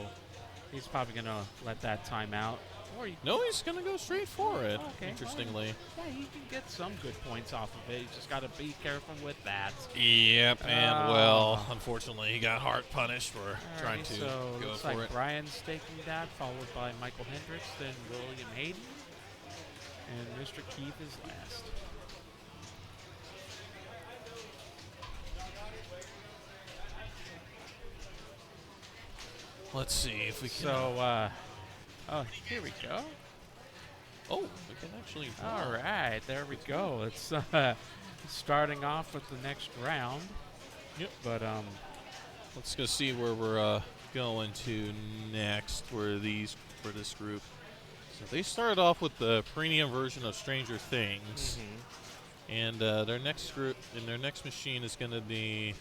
he's probably going to let that time out. Or you No, he's going to go straight for it, okay. interestingly. Yeah, you can get some good points off of it. You just got to be careful with that. Yep, and well, unfortunately, he got hard punished for trying to so go looks for like it. Brian's taking that, followed by Michael Hendricks, then William Hayden, and Mr. Keith is last. Let's see if we can. So, oh, here we go. Oh, we can actually. All right, there we go. It's starting off with the next round. Yep. But Let's go see where we're going to next for this group. So they started off with the premium version of Stranger Things, and their next group in their next machine is going to be.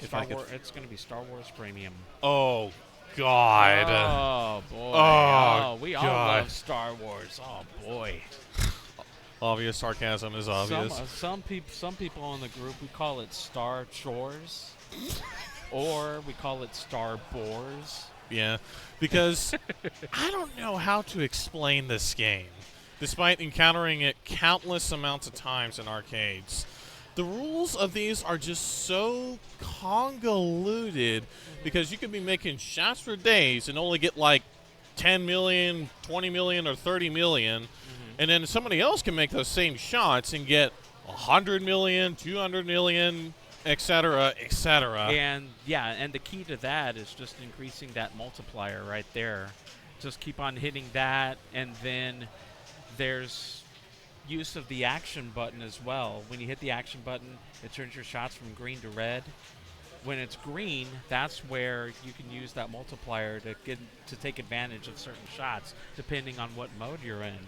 it's going to be Star Wars Premium. Oh God! Oh boy! Oh, we all God. love Star Wars. Oh boy! Obvious sarcasm is obvious. Some people in the group, we call it Star Chores, or we call it Star Bores. Yeah, because I don't know how to explain this game, despite encountering it countless amounts of times in arcades. The rules of these are just so convoluted because you could be making shots for days and only get like 10 million, 20 million, or 30 million, and then somebody else can make those same shots and get 100 million, 200 million, etc., etc. And yeah, and the key to that is just increasing that multiplier right there. Just keep on hitting that, and then there's use of the action button as well. When you hit the action button, it turns your shots from green to red. When it's green, that's where you can use that multiplier to take advantage of certain shots, depending on what mode you're in.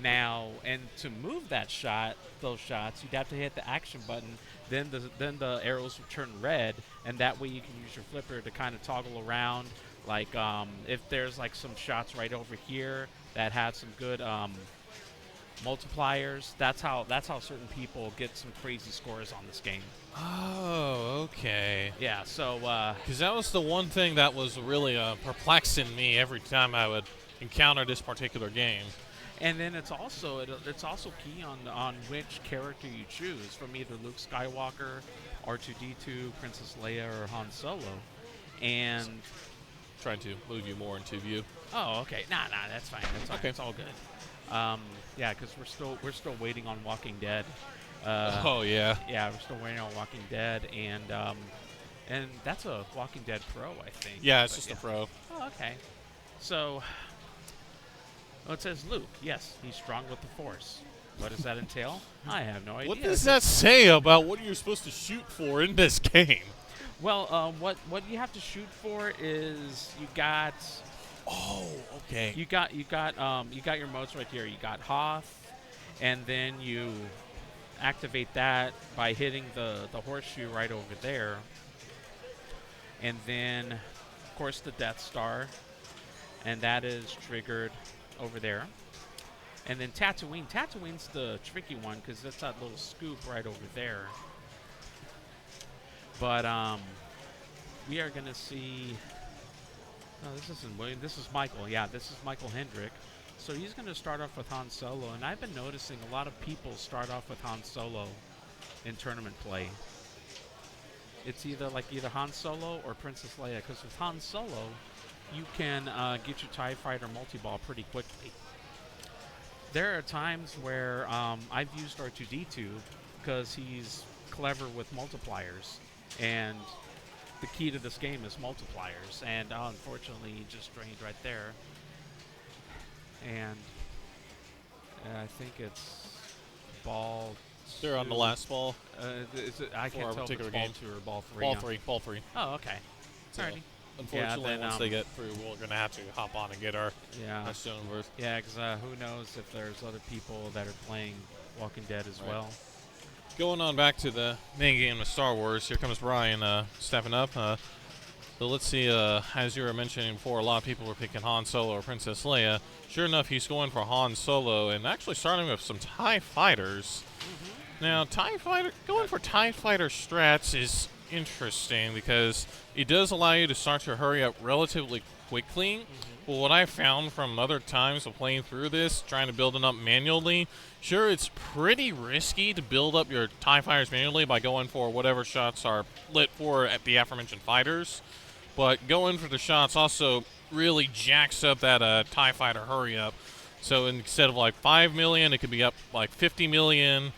Now, and to move those shots, you'd have to hit the action button. Then the arrows will turn red, and that way you can use your flipper to kind of toggle around. Like if there's like some shots right over here that have some good multipliers, that's how certain people get some crazy scores on this game. Oh, okay. Yeah, so Because that was the one thing that was really perplexing me every time I would encounter this particular game. and then it's also key on which character you choose from either Luke Skywalker, R2-D2, Princess Leia, or Han Solo. And Trying to move you more into view. oh, okay, nah, that's fine. That's fine. Okay. It's all good. Yeah, because we're still waiting on Walking Dead. Oh yeah. Yeah, we're still waiting on Walking Dead, and that's a Walking Dead Pro, I think. Yeah, it's But just a pro. Oh, okay. So, well, it says Luke. Yes, he's strong with the Force. What does that entail? I have no idea. What does that say about what you're supposed to shoot for in this game? Well, what you have to shoot for is you got Oh, okay. you got your modes right here. You got Hoth, and then you activate that by hitting the horseshoe right over there, and then of course the Death Star, and that is triggered over there. And then Tatooine. Tatooine's the tricky one because that's that little scoop right over there. But we are going to see. No, this isn't William. This is Michael. Yeah, this is Michael Hendrick. So he's going to start off with Han Solo. And I've been noticing a lot of people start off with Han Solo in tournament play. It's either Han Solo or Princess Leia. Because with Han Solo, you can get your TIE Fighter multi-ball pretty quickly. There are times where I've used R2-D2 because he's clever with multipliers. And the key to this game is multipliers. And unfortunately, he just drained right there. And I think it's ball. They're on the last ball. I for can't our tell if it's particular ball game. 2 or ball 3. Ball now. 3. Ball 3. Oh, okay. So, Alrighty. unfortunately, then, once they get through, we're going to have to hop on and get our stone verse. Yeah, because who knows if there's other people that are playing Walking Dead as well. Going on back to the main game of Star Wars, here comes Brian stepping up. So let's see, as you were mentioning before, a lot of people were picking Han Solo or Princess Leia. Sure enough, he's going for Han Solo and actually starting with some TIE Fighters. Now, going for TIE Fighter strats is interesting because it does allow you to start to hurry up relatively quickly. But what I found from other times of playing through this, trying to build it up manually, sure, it's pretty risky to build up your TIE Fighters manually by going for whatever shots are lit for at the aforementioned fighters. But going for the shots also really jacks up that TIE Fighter hurry up. So instead of like 5 million, it could be up like 50 million.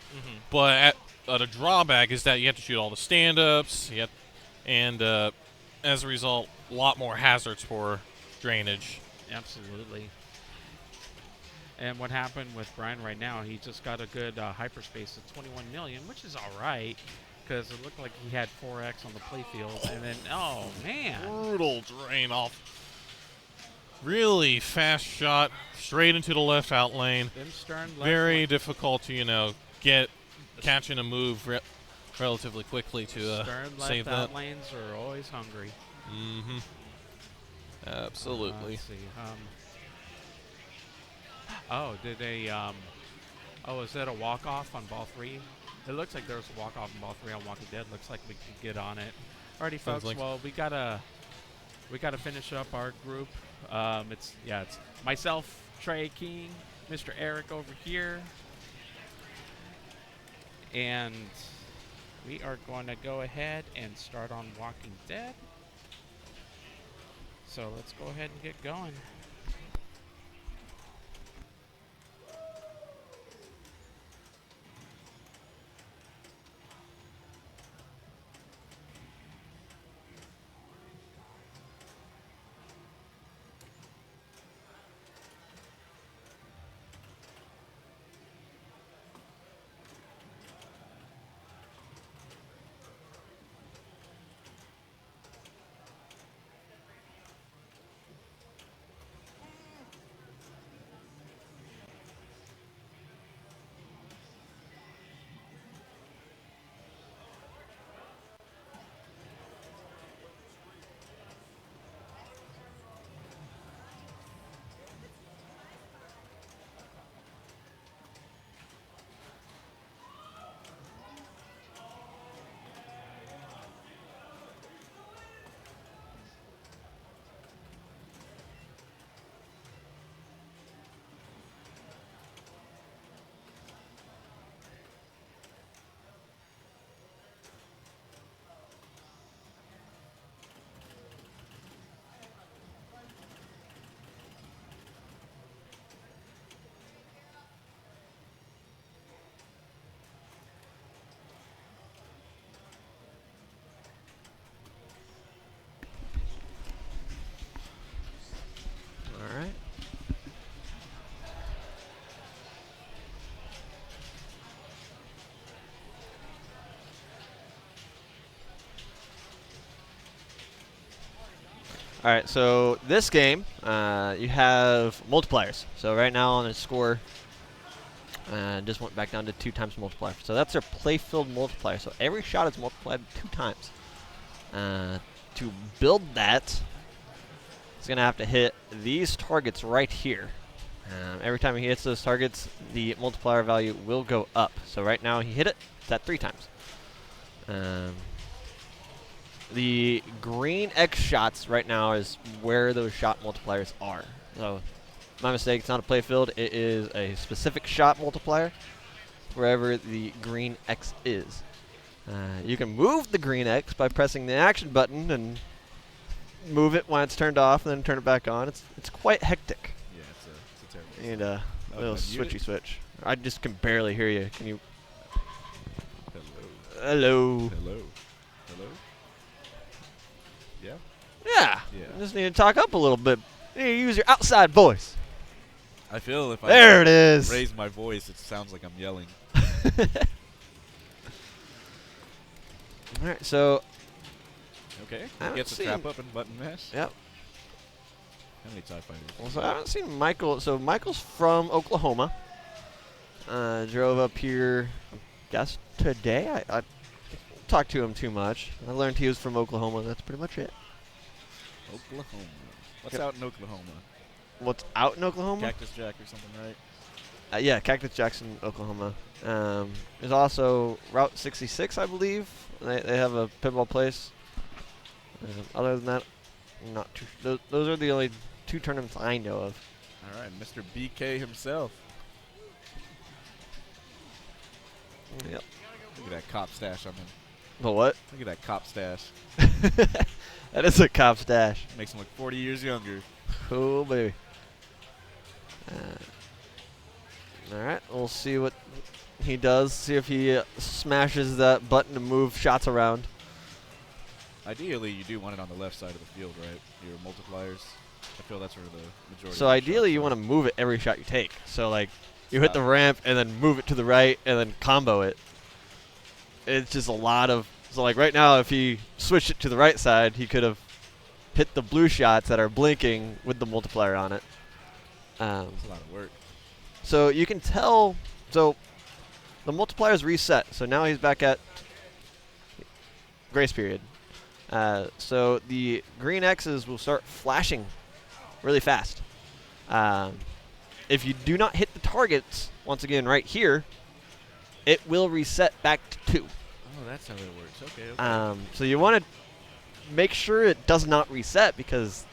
But the drawback is that you have to shoot all the stand-ups. And as a result, a lot more hazards for drainage. Absolutely. And what happened with Brian right now, he just got a good hyperspace of 21 million, which is all right. Because it looked like he had 4x on the playfield, and then, oh, man. Brutal drain off. Really fast shot, straight into the left out lane. Then Stern left Very difficult to, catching a move relatively quickly to Stern save left that. out lanes are always hungry. Absolutely. Let's see. Did they, is that a walk-off on ball 3? It looks like there was a walk-off in ball 3 on Walking Dead. Looks like we can get on it. Alrighty, folks. Well, we gotta finish up our group. It's myself, Trey King, Mr. Eric over here, and we are going to go ahead and start on Walking Dead. So let's go ahead and get going. All right. All right, so this game, you have multipliers. So right now on the score, just went back down to 2 times multiplier. So that's our playfield multiplier. So every shot is multiplied 2 times. To build that, it's going to have to hit these targets right here. Every time he hits those targets, the multiplier value will go up. So right now he hit it. It's at 3 times. The green X shots right now is where those shot multipliers are. So, my mistake, it's not a play field. It is a specific shot multiplier wherever the green X is. You can move the green X by pressing the action button and move it when it's turned off and then turn it back on. It's quite hectic. Yeah, it's a terrible. You need a little can I mute switchy it? switch. I just can barely hear you. Can you? Hello. Hello. Hello. Hello. Yeah. Yeah. Yeah. You just need to talk up a little bit. You need to use your outside voice. I feel if There I it is. raise my voice, it sounds like I'm yelling. All right, so Okay. I haven't Gets a seen- trap up and button mash. yep. How many TIE fighters? Well, so I haven't seen Michael. So Michael's from Oklahoma. Drove up here, I guess today. I talked to him too much. I learned he was from Oklahoma. That's pretty much it. Oklahoma. What's Yep. out in Oklahoma? What's out in Oklahoma? Cactus Jack or something, right? Yeah, Cactus Jackson, Oklahoma. There's also Route 66, I believe. They have a pinball place. Other than that, not too. Those are the only 2 tournaments I know of. All right, Mr. BK himself. Yep. Look at that cop stash on him. The what? Look at that cop stash. That is a cop stash. Makes him look 40 years younger. Cool, baby. All right, we'll see what he does. See if he smashes that button to move shots around. Ideally, you do want it on the left side of the field, right? Your multipliers. I feel that's where the majority. So ideally, you want to move it every shot you take. So like, you hit the ramp and then move it to the right and then combo it. It's just a lot of. So like right now, if he switched it to the right side, he could have hit the blue shots that are blinking with the multiplier on it. It's a lot of work. So you can tell. So the multiplier's reset. So now he's back at grace period. So the green X's will start flashing really fast. If you do not hit the targets, once again right here, it will reset back to 2. Oh, that's how that works. Okay. So you want to make sure it does not reset because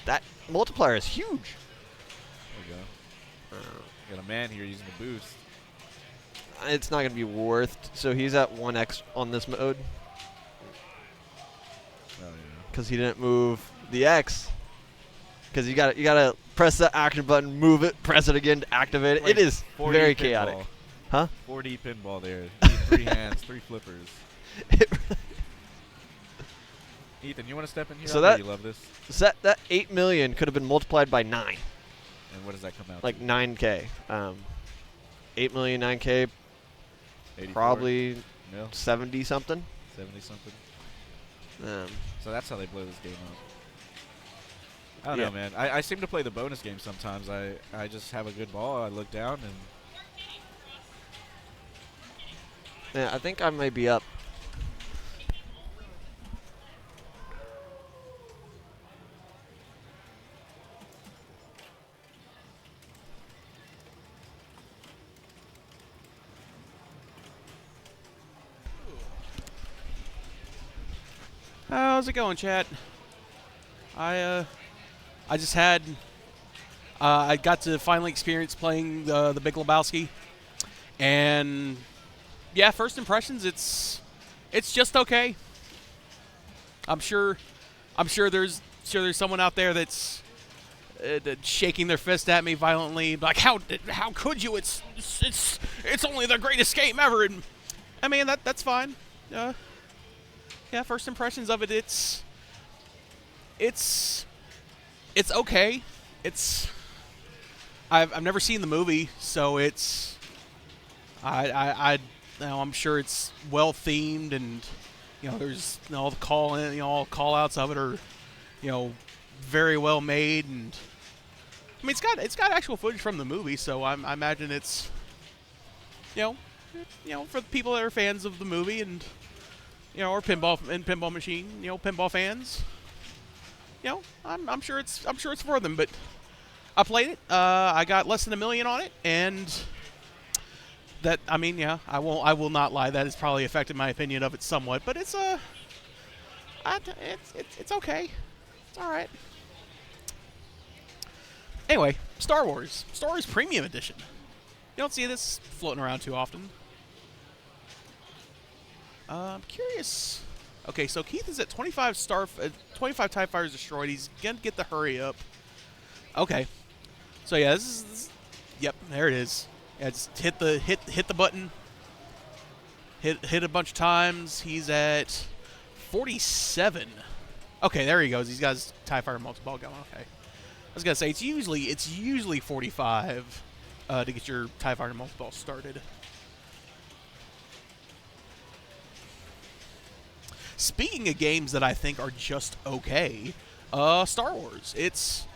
that multiplier is huge. There you go. Got a man here using the boost. It's not going to be worth. So he's at 1x on this mode Oh yeah. because he didn't move the X. Because you got to press that action button, move it, press it again to activate it. Like It is 4D very pinball. chaotic. Huh? 4D pinball there. You need 3 hands, 3 flippers. Ethan, you want to step in here? So I know that- you love this. That 8 million could have been multiplied by 9, And what does that come out? like to? 9K. 8 million, 9K, 84? probably No, 70 something. 70 something. Um, So that's how they blow this game up. I don't Yeah. know, man. I seem to play the bonus game sometimes. I just have a good ball. I look down and yeah, I think I may be up. How's it going, chat? I just had I got to finally experience playing the Big Lebowski, and yeah, first impressions, it's just okay. I'm sure there's someone out there that's shaking their fist at me violently, like how could you? It's only the greatest game ever, and I mean that's fine. Yeah, first impressions of it, it's okay. I've never seen the movie, so it's I'm sure it's well themed, and there's all the all call outs of it are very well made, and I mean it's got actual footage from the movie, so I imagine it's for the people that are fans of the movie and or pinball machine, pinball fans. I'm sure it's for them, but I played it. I got less than $1 million on it, and that, I mean, yeah, I will not lie. That has probably affected my opinion of it somewhat, but it's it's okay. It's all right. Anyway, Star Wars Premium Edition. You don't see this floating around too often. I'm curious. Okay, so Keith is at 25 25 TIE Fighters destroyed. He's gonna get the hurry up. Okay. So yeah, this is yep, there it is. Yeah, just hit the button. Hit a bunch of times. He's at 47. Okay, there he goes. He's got his TIE Fighter multi-ball going. Okay. I was gonna say it's usually 45 to get your TIE Fighter multi-ball started. Speaking of games that I think are just okay, Star Wars. It's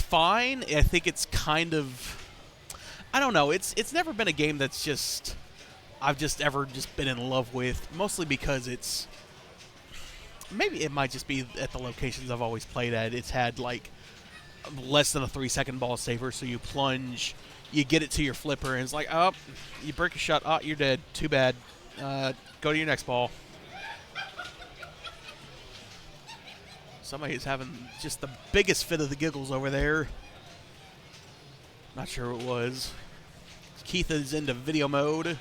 fine. I think it's kind of, I don't know. It's never been a game that's just I've just ever been in love with. Mostly because it's, maybe it might just be at the locations I've always played at. It's had like less than a 3-second ball saver, so you plunge, you get it to your flipper, and it's like, oh, you break a shot, oh, you're dead. Too bad. Go to your next ball. Somebody's having just the biggest fit of the giggles over there. Not sure who it was. Keith is into video mode.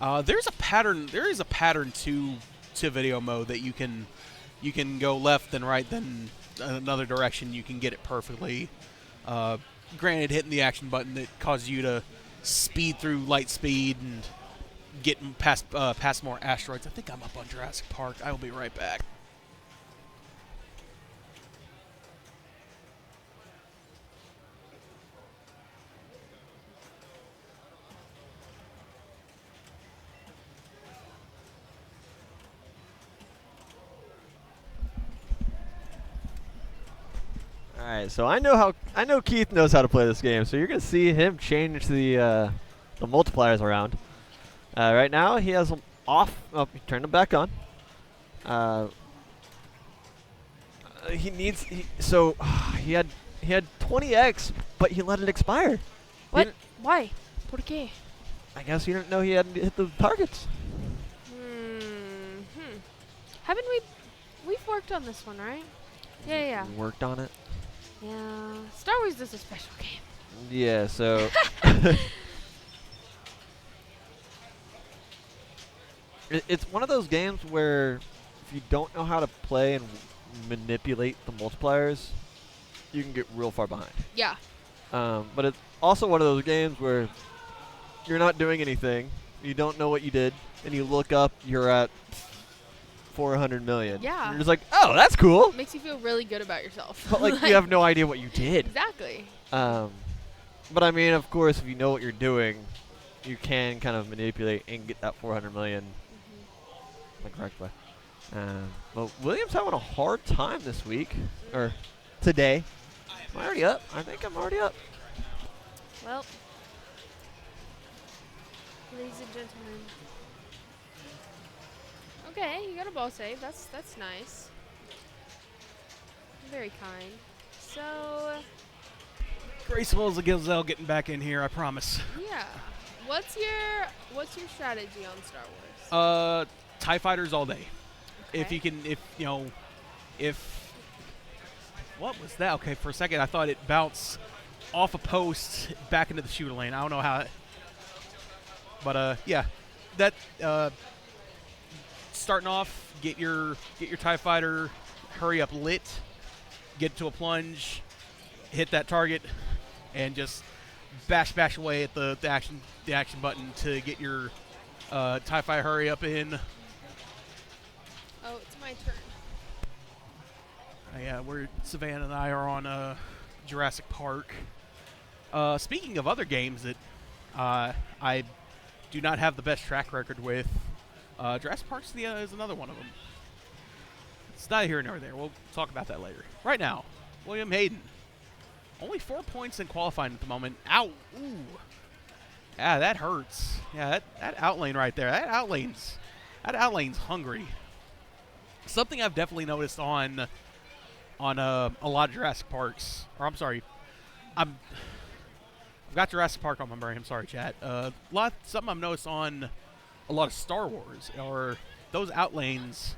There's a pattern. There is a pattern to video mode that you can go left then right then another direction. You can get it perfectly. Granted, hitting the action button that causes you to speed through light speed and get past more asteroids. I think I'm up on Jurassic Park. I will be right back. All right, so I know Keith knows how to play this game, so you're gonna see him change the multipliers around. Right now he has them off. Oh, he turned them back on. He had 20x, but he let it expire. What? Why? ¿Por qué? I guess he didn't know he hadn't hit the targets. Haven't we've worked on this one, right? Yeah. Worked on it. Yeah. Star Wars is a special game. Yeah, so it's one of those games where if you don't know how to play and manipulate the multipliers, you can get real far behind. Yeah. But it's also one of those games where you're not doing anything, you don't know what you did, and you look up, you're at 400 million. Yeah. And you're just like, oh, that's cool. Makes you feel really good about yourself. But like you have no idea what you did. Exactly. But I mean, of course, if you know what you're doing, you can kind of manipulate and get that 400 million the correct way. But William's having a hard time this week, or today. Am I already up? I think I'm already up. Well, ladies and gentlemen. Okay, you got a ball save. That's nice. Very kind. So, Graceful as a gazelle getting back in here, I promise. yeah. What's your strategy on Star Wars? TIE Fighters all day. Okay. If you can, what was that? Okay, for a second I thought it bounced off a post back into the shooter lane. I don't know how. But yeah, that starting off, get your TIE Fighter, hurry up lit, get to a plunge, hit that target, and just bash away at the action button to get your TIE Fighter hurry up in. Oh, it's my turn. Yeah, Savannah and I are on Jurassic Park. Speaking of other games that I do not have the best track record with, Jurassic Park is another one of them. It's neither here nor there. We'll talk about that later. Right now, William Hayden. Only 4 points in qualifying at the moment. Ow! Ooh. Yeah, that hurts. Yeah, that outlane right there. That outlane's hungry. Something I've definitely noticed on on a lot of Jurassic Parks. Or I'm sorry, I've got Jurassic Park on my brain. I'm sorry, chat. Something I've noticed on a lot of Star Wars are those outlanes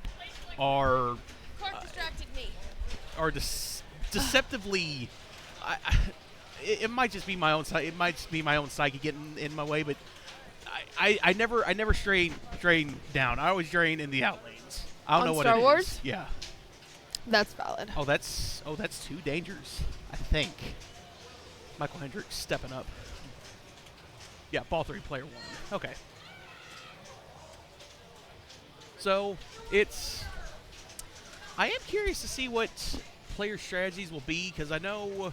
are Clark distracted me. Deceptively. It might just be my own. It might just be my own psyche getting in my way, but I never strain down. I always drain in the outlanes. I don't On know what Star it is. Wars? Yeah. That's valid. Oh, that's two dangers. I think. Michael Hendricks stepping up. Yeah, ball 3, player 1. Okay. So I am curious to see what player strategies will be, because I know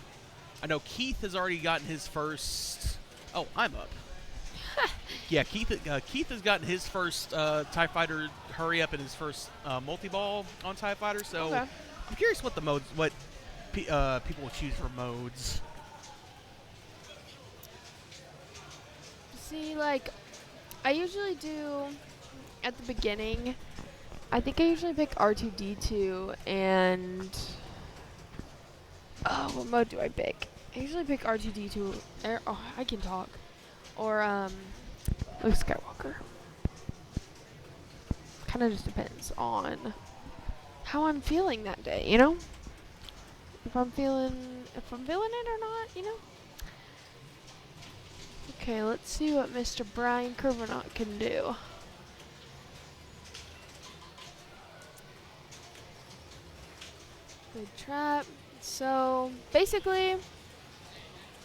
Keith has already gotten his first. Oh, I'm up. Yeah, Keith has gotten his first TIE Fighter hurry up in his first multi-ball on TIE Fighter. So Okay. I'm curious what people will choose for modes. See, like, I usually do at the beginning. I think I usually pick R2D2 and what mode do I pick? I usually pick R2D2. Oh, I can talk. Or Luke Skywalker. Kind of just depends on how I'm feeling that day, you know? If I'm feeling it or not, you know? Okay, let's see what Mr. Brian Kervanaut can do. Good trap. So, basically,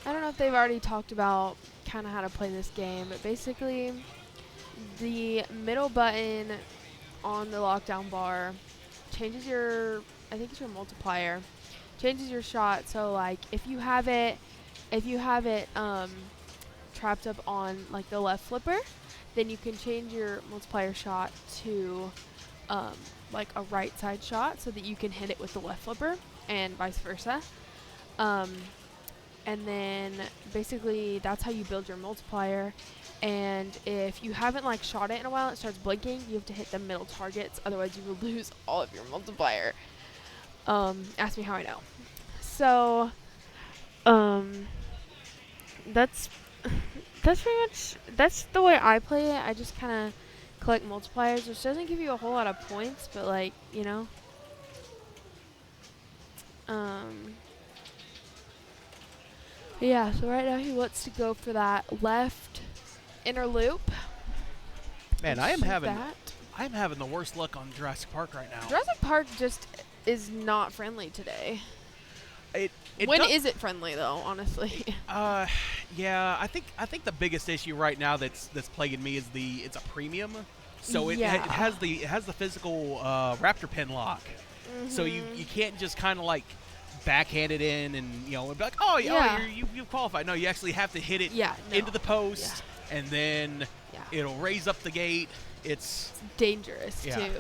I don't know if they've already talked about kind of how to play this game, but basically, the middle button on the lockdown bar changes your, I think it's your multiplier, changes your shot. So, like, if you have it trapped up on like the left flipper, then you can change your multiplier shot to like a right side shot so that you can hit it with the left flipper, and vice versa. And then basically that's how you build your multiplier. And if you haven't like shot it in a while, it starts blinking. You have to hit the middle targets, otherwise you will lose all of your multiplier. Ask me how I know. So, that's pretty much, that's the way I play it. I just kind of collect multipliers, which doesn't give you a whole lot of points, but like, you know. Yeah, so right now he wants to go for that left inner loop. Man, and I am shoot having that. the worst luck on Jurassic Park right now. Jurassic Park just is not friendly today. When is it friendly though, honestly? Yeah, I think the biggest issue right now that's plaguing me is it's a premium, so it Yeah. has the physical Raptor pin lock, so you can't just kind of like backhand it in and be like, oh yeah, you qualified. No, you actually have to hit it into the post, and then it'll raise up the gate. It's dangerous too.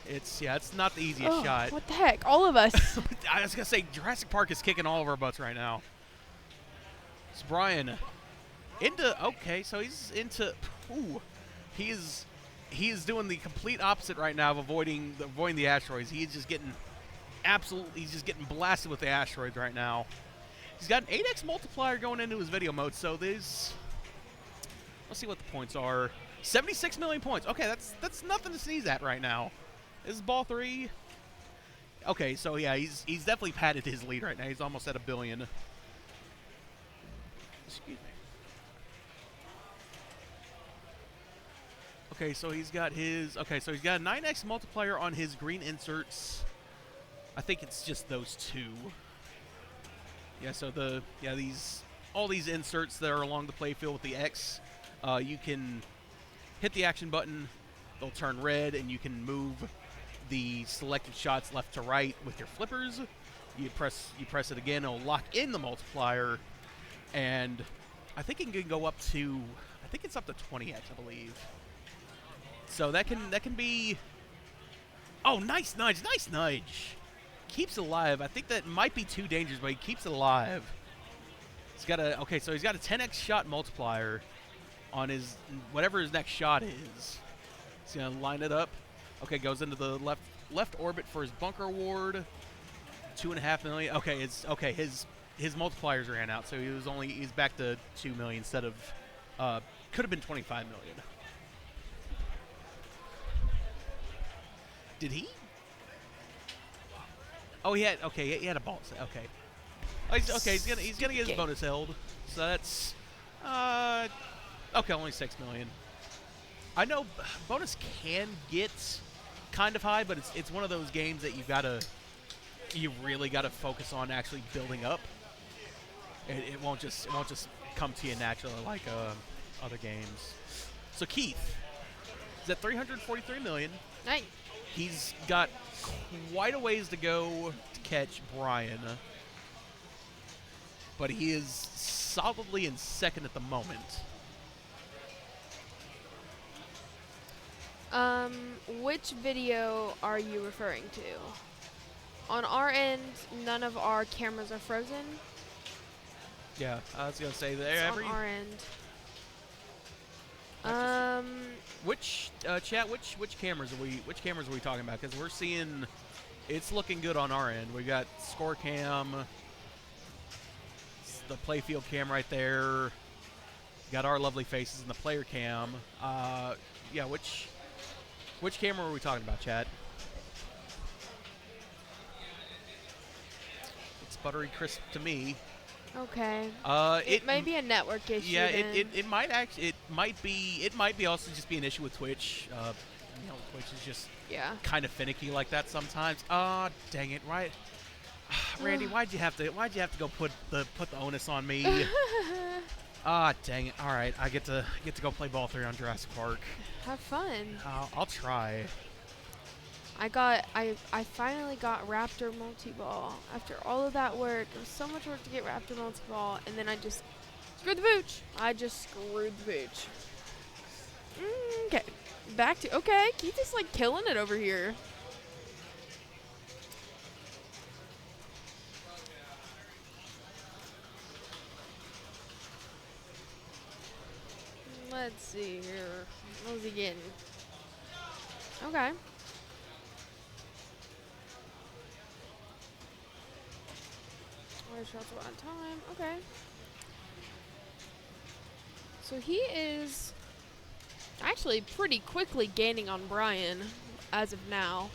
It's not the easiest shot. What the heck? All of us. I was gonna say Jurassic Park is kicking all of our butts right now. It's Brian so he's into. Ooh, he is doing the complete opposite right now of avoiding the asteroids. He's just getting blasted with the asteroids right now. He's got an 8x multiplier going into his video mode. So let's see what the points are. 76 million points. Okay, that's nothing to sneeze at right now. This is ball 3. Okay, so yeah, he's definitely padded his lead right now. He's almost at 1 billion. Excuse me. Okay, so he's got a 9x multiplier on his green inserts. I think it's just those two. Yeah, so all these inserts that are along the playfield with the X, you can hit the action button, they'll turn red, and you can move the selected shots left to right with your flippers. You press it again, it'll lock in the multiplier, and I think it can go up to 20x, I believe. So that can be. Oh, nice nudge, keeps it alive. I think that might be 2 dangers, but he keeps it alive. He's got a 10x shot multiplier on his whatever his next shot is. He's gonna line it up. Okay, goes into the left orbit for his bunker ward. 2.5 million. Okay, his multipliers ran out, so he's back to 2 million instead of could have been 25 million. Did he? Oh, he had a ball set. Okay. Oh, he's gonna get his bonus held. So that's okay, only 6 million. I know bonus can get kind of high, but it's one of those games that you really gotta focus on actually building up. It won't just come to you naturally like other games. So Keith is at 343 million. Nice. He's got quite a ways to go to catch Brian, but he is solidly in second at the moment. Which video are you referring to? On our end, none of our cameras are frozen. Yeah, I was gonna say It's there. on our end. Which cameras are we talking about? Because we're seeing it's looking good on our end. We got score cam, the playfield cam right there. Got our lovely faces in the player cam. Yeah, which camera are we talking about, Chad? It's buttery crisp to me. Okay. It may be a network issue. Yeah, then. it might be also just be an issue with Twitch. Twitch is just kind of finicky like that sometimes. Dang it, right? Randy, why'd you have to go put the onus on me? Dang it. All right, I get to go play ball 3 on Jurassic Park. Have fun. I'll try. I finally got Raptor multi-ball. After all of that work, it was so much work to get Raptor multi-ball, and then I just screwed the pooch. Okay, back to Keith is like killing it over here. Let's see here. What was he getting? Okay. Shots on time. Okay. So he is actually pretty quickly gaining on Brian as of now.